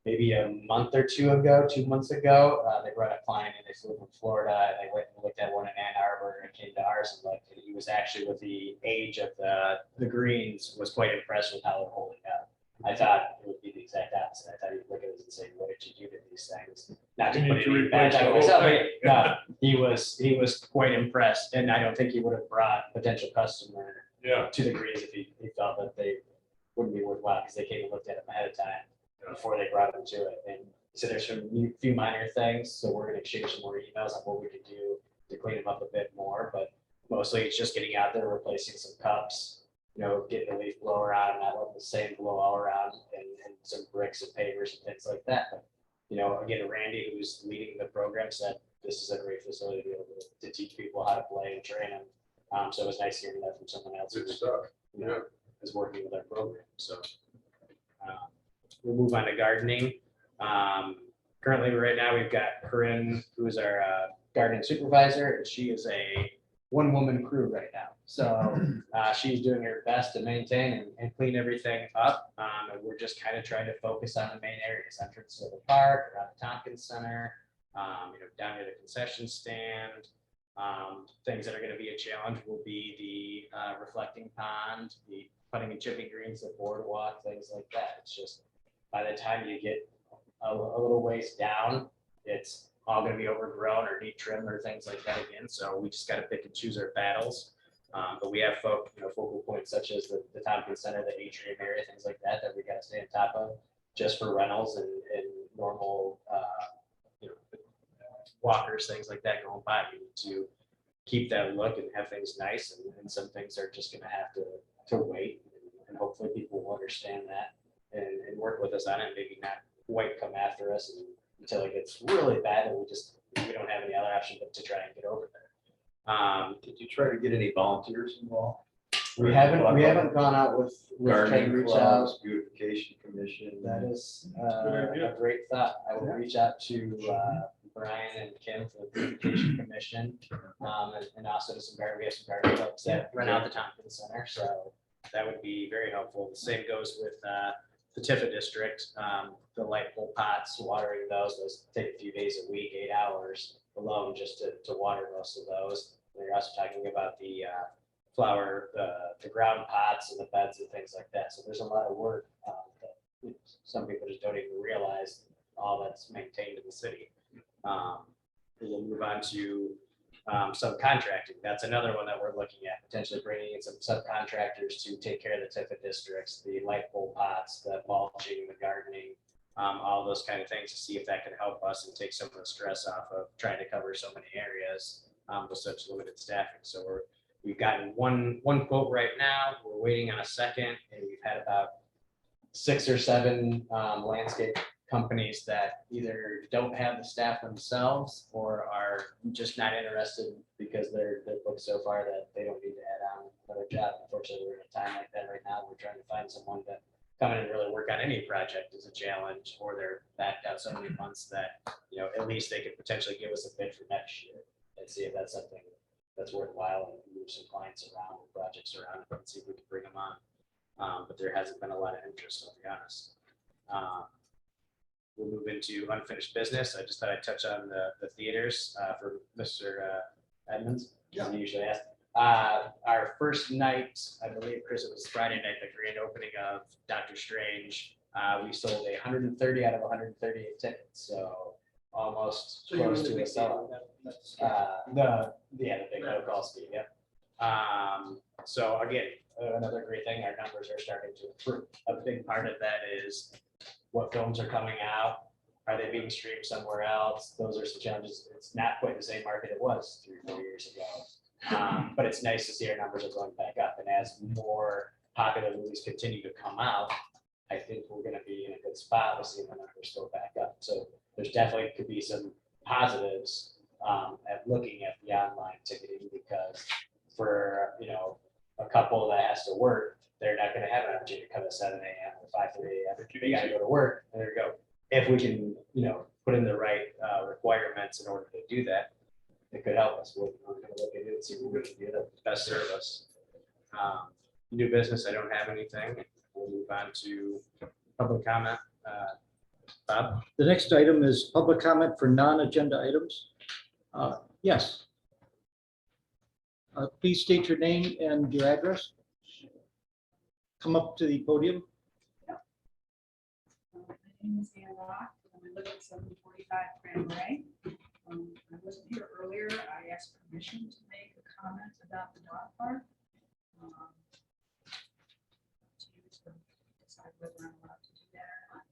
maybe a month or 2 ago, 2 months ago. They brought a client and they flew from Florida. They went and looked at one in Ann Arbor and came to ours and looked. And he was actually, with the age of the greens, was quite impressed with how they're holding up. I thought it would be the exact opposite. I thought he'd look at us and say, "What did you do to these things?" Not to You put need to any bad replace the time on whole myself. thing. No, he was quite impressed, and I don't think he would have brought a potential customer Yeah. to the greens if he felt that they wouldn't be worthwhile, because they came and looked at them ahead of time before they brought them to it. And so there's some few minor things. So we're going to exchange some more emails on what we can do to clean them up a bit more. But mostly it's just getting out there, replacing some cups, getting the leaf blower out and not letting the same blow all around, and some bricks and pavers and things like that. But, again, Randy, who's leading the program, said this is a great facility to be able to teach people how to play and train them. So it was nice hearing that from someone else Good who stuff. is working with our program. So we'll move on to gardening. Currently, right now, we've got Corinne, who is our gardening supervisor, and she is a one-woman crew right now. So she's doing her best to maintain and clean everything up. And we're just kind of trying to focus on the main areas: entrance to the park, around the Tompkins Center, down near the concession stand. Things that are going to be a challenge will be the reflecting pond, the putting and chipping greens, the boardwalk, things like that. It's just, by the time you get a little ways down, it's all going to be overgrown or need trim or things like that again. So we just got to pick and choose our battles. But we have focal points such as the Tompkins Center, the atrium area, things like that we got to stay on top of, just for rentals and normal walkers, things like that going by. You need to keep that look and have things nice, and some things are just going to have to wait, and hopefully people will understand that and work with us on it. Maybe not quite come after us until it gets really bad and we don't have any other option but to try and get over there. Did you try to get any volunteers involved? We haven't gone out with trying to Gardening reach out. clubs, beautification commission. That is good idea. a great thought. I will reach out to Brian and Kim for the beautification commission, and also to some garden. We have some garden clubs that run out the Tompkins Center, so that would be very helpful. The same goes with the Tifa district. The light pole pots, watering those take a few days a week, 8 hours alone just to water most of those. And you're also talking about the flower, the ground pots and the beds and things like that. So there's a lot of work that some people just don't even realize all that's maintained in the city. We'll move on to subcontracting. That's another one that we're looking at, potentially bringing in some subcontractors to take care of the TIFA districts, the light pole pots, the mulching, the gardening, all those kind of things, to see if that can help us and take some of the stress off of trying to cover so many areas with such limited staffing. So we've gotten one quote right now. We're waiting on a second, and we've had about 6 or 7 landscape companies that either don't have the staff themselves or are just not interested because they're booked so far that they don't need to add on another job. Unfortunately, we're in a time like that right now. We're trying to find someone to come in and really work on any project is a challenge, or they're backed out so many months that, at least they could potentially give us a bid for next year and see if that's something that's worthwhile, and move some clients around and projects around and see if we can bring them on. But there hasn't been a lot of interest, I'll be honest. We'll move into unfinished business. I just thought I'd touch on the theaters for Mr. Edmonds. Yeah. We usually ask. Our first night, I believe, Chris, it was Friday night, the grand opening of Doctor Strange. We sold 130 out of 138 tickets, so almost close to a sellout. The big no-call speed, yeah. So again, another great thing, our numbers are starting to improve. A big part of that is what films are coming out. Are they being streamed somewhere else? Those are some challenges. It's not quite the same market it was 3 or 4 years ago. But it's nice to see our numbers are going back up. And as more popular movies continue to come out, I think we're going to be in a good spot with seeing the numbers go back up. So there's definitely could be some positives at looking at the online ticketing, because for a couple that has to work, they're not going to have an opportunity to come at 7 a.m. or 5:30 a.m. They got to go to work, and there you go. If we can, put in the right requirements in order to do that, it could help us. We're going to look into it and see what we can do to best serve us. New business, I don't have anything. We'll move on to public comment. Bob? The next item is public comment for non-agenda items. Yes. Please state your name and your address. Come up to the podium. My name is Ann Rock, and I live at 745 Grand Way. I wasn't here earlier. I asked permission to make a comment about the dog park. To use to decide whether I'm allowed to do that or not.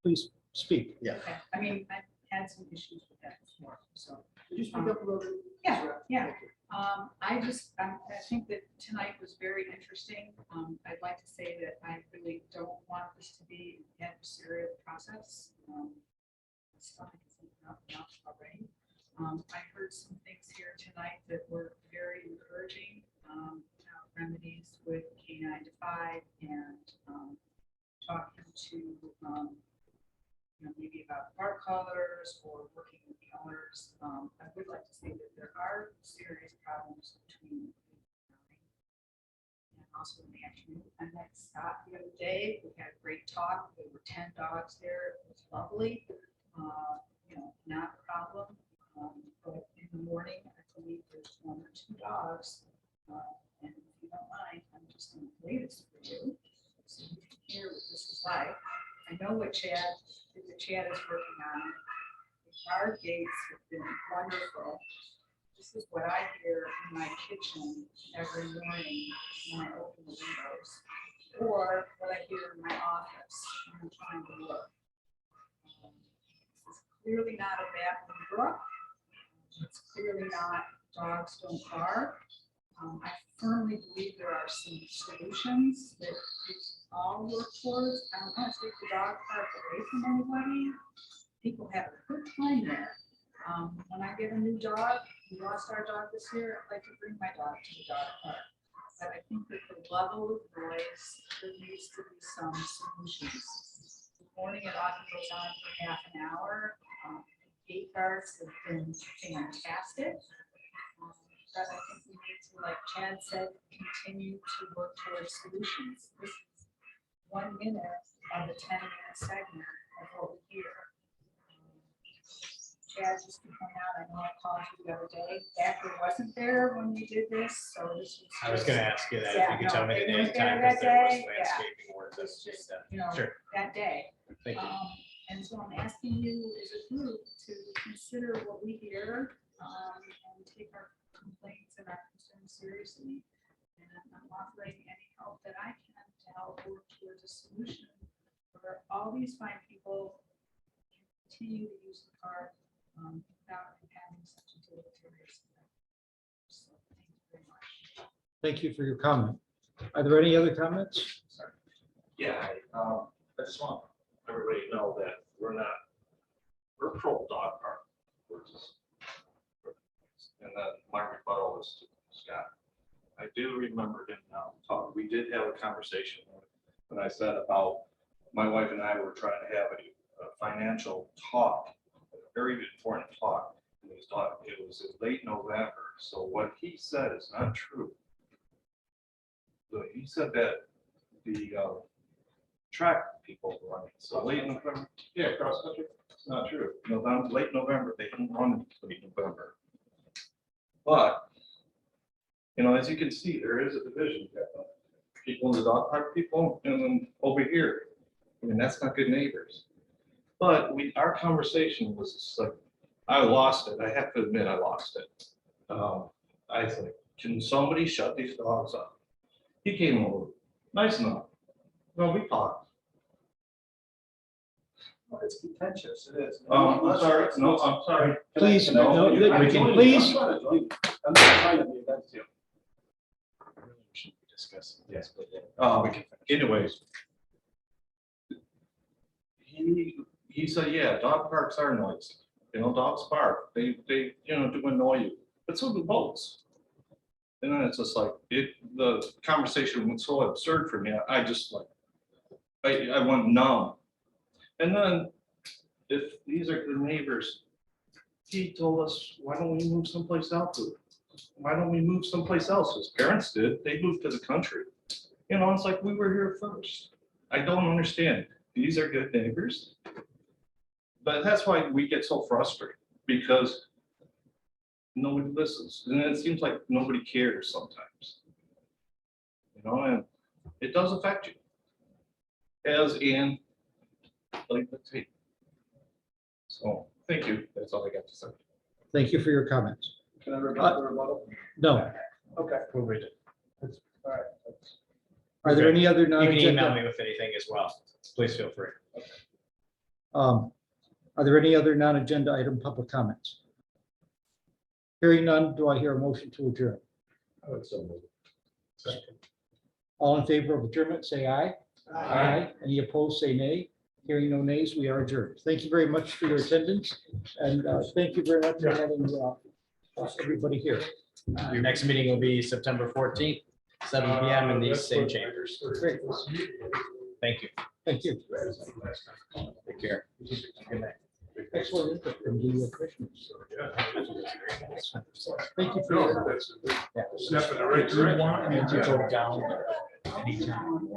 Please speak. Yeah. Okay. I mean, I've had some issues with that before, so. Could you speak up a little bit? Yeah. I think that tonight was very interesting. I'd like to say that I really don't want this to be an adversarial process. Already. I heard some things here tonight that were very encouraging. Remedies with K9 to 5 and talking to maybe about park colors or working with the owners. I would like to say that there are serious problems between and also in the afternoon. I met Scott the other day. We had a great talk. There were 10 dogs there. It was lovely. Not a problem. But in the morning, I believe there's 1 or 2 dogs. And if you don't mind, I'm just going to play this for you so you can hear what this is like. I know what Chad is working on. The guard gates have been wonderful. This is what I hear in my kitchen every morning when I open the windows, or what I hear in my office when I'm trying to work. This is clearly not a bathroom brook. It's clearly not dogs don't bark. I firmly believe there are some solutions that we all work towards. I don't want to take the dog park away from anybody. People have a good time there. When I get a new dog, we lost our dog this year, I'd like to bring my dog to the dog park. But I think that the level of noise, there needs to be some solutions. The morning it often goes on for half an hour. Gate guards have been fantastic. But I think we need to, like Chad said, continue to work towards solutions. This is 1 minute of a 10-minute segment of what we hear. Chad, just to point out, I know I called you the other day, Zachary wasn't there when we did this, so this was. I was gonna ask you that, if Yeah, you could no, tell me the they date weren't and time, there because there was that day, yeah. landscaping work that It's was just, done. you know, Sure, that day. thank you. And so I'm asking you as a group to consider what we hear, and take our complaints and our concerns seriously. And I'm offering any help that I can to help work towards a solution where all these fine people can continue to use the park, without having such a deleterious effect. So thank you very much. Thank you for your comment. Are there any other comments? Yeah, I just want everybody to know that we're pro dog park. We're just, and then my rebuttal is to Scott. I do remember him now talk, we did have a conversation when I said about my wife and I were trying to have a financial talk, a very important talk. And it was in late November, so what he said is not true. So he said that the track people were running, so late November, yeah, cross country, it's not true. November, late November, they didn't run late November. But, you know, as you can see, there is a division. People in the dog park, people, and then over here, I mean, that's not good neighbors. But our conversation was just like, I lost it. I have to admit, I lost it. I was like, can somebody shut these dogs up? He came over, nice enough. No, we talked. It's contentious, it is. I'm sorry, no, I'm sorry. Please, No, no, you- we can, please. I'm not trying to be against you. Discuss. Yes, anyways. He said, yeah, dog parks are noisy. You know, dogs bark. They, you know, do annoy you, but so do boats. And then it's just like, the conversation was so absurd for me. I just like, I went numb. And then if these are the neighbors, he told us, why don't we move someplace else? Why don't we move someplace else? His parents did. They moved to the country. You know, it's like we were here first. I don't understand. These are good neighbors. But that's why we get so frustrated, because nobody listens. And it seems like nobody cares sometimes. You know, and it does affect you. As in, like the tape. So, thank you. That's all I got to say. Thank you for your comments. Can I rebut the rebuttal? No. Okay, We'll read it. all right. Are there any other You can email non-agenda? me with anything as well. Please feel free. Are there any other non-agenda item public comments? Hearing none, do I hear a motion to adjourn? I would so move. All in favor of adjournment, say aye. Any opposed, say nay. Hearing no nays, we are adjourned. Thank you very much for your attendance, and thank you very much for having everybody here. Next meeting will be September 14th, 7 PM in these same chambers. Great. Thank you. Thank you. Take care. Good night. Excellent input from the commissioners. Thank you for No, your. that's a step in the right direction. And to go down anytime.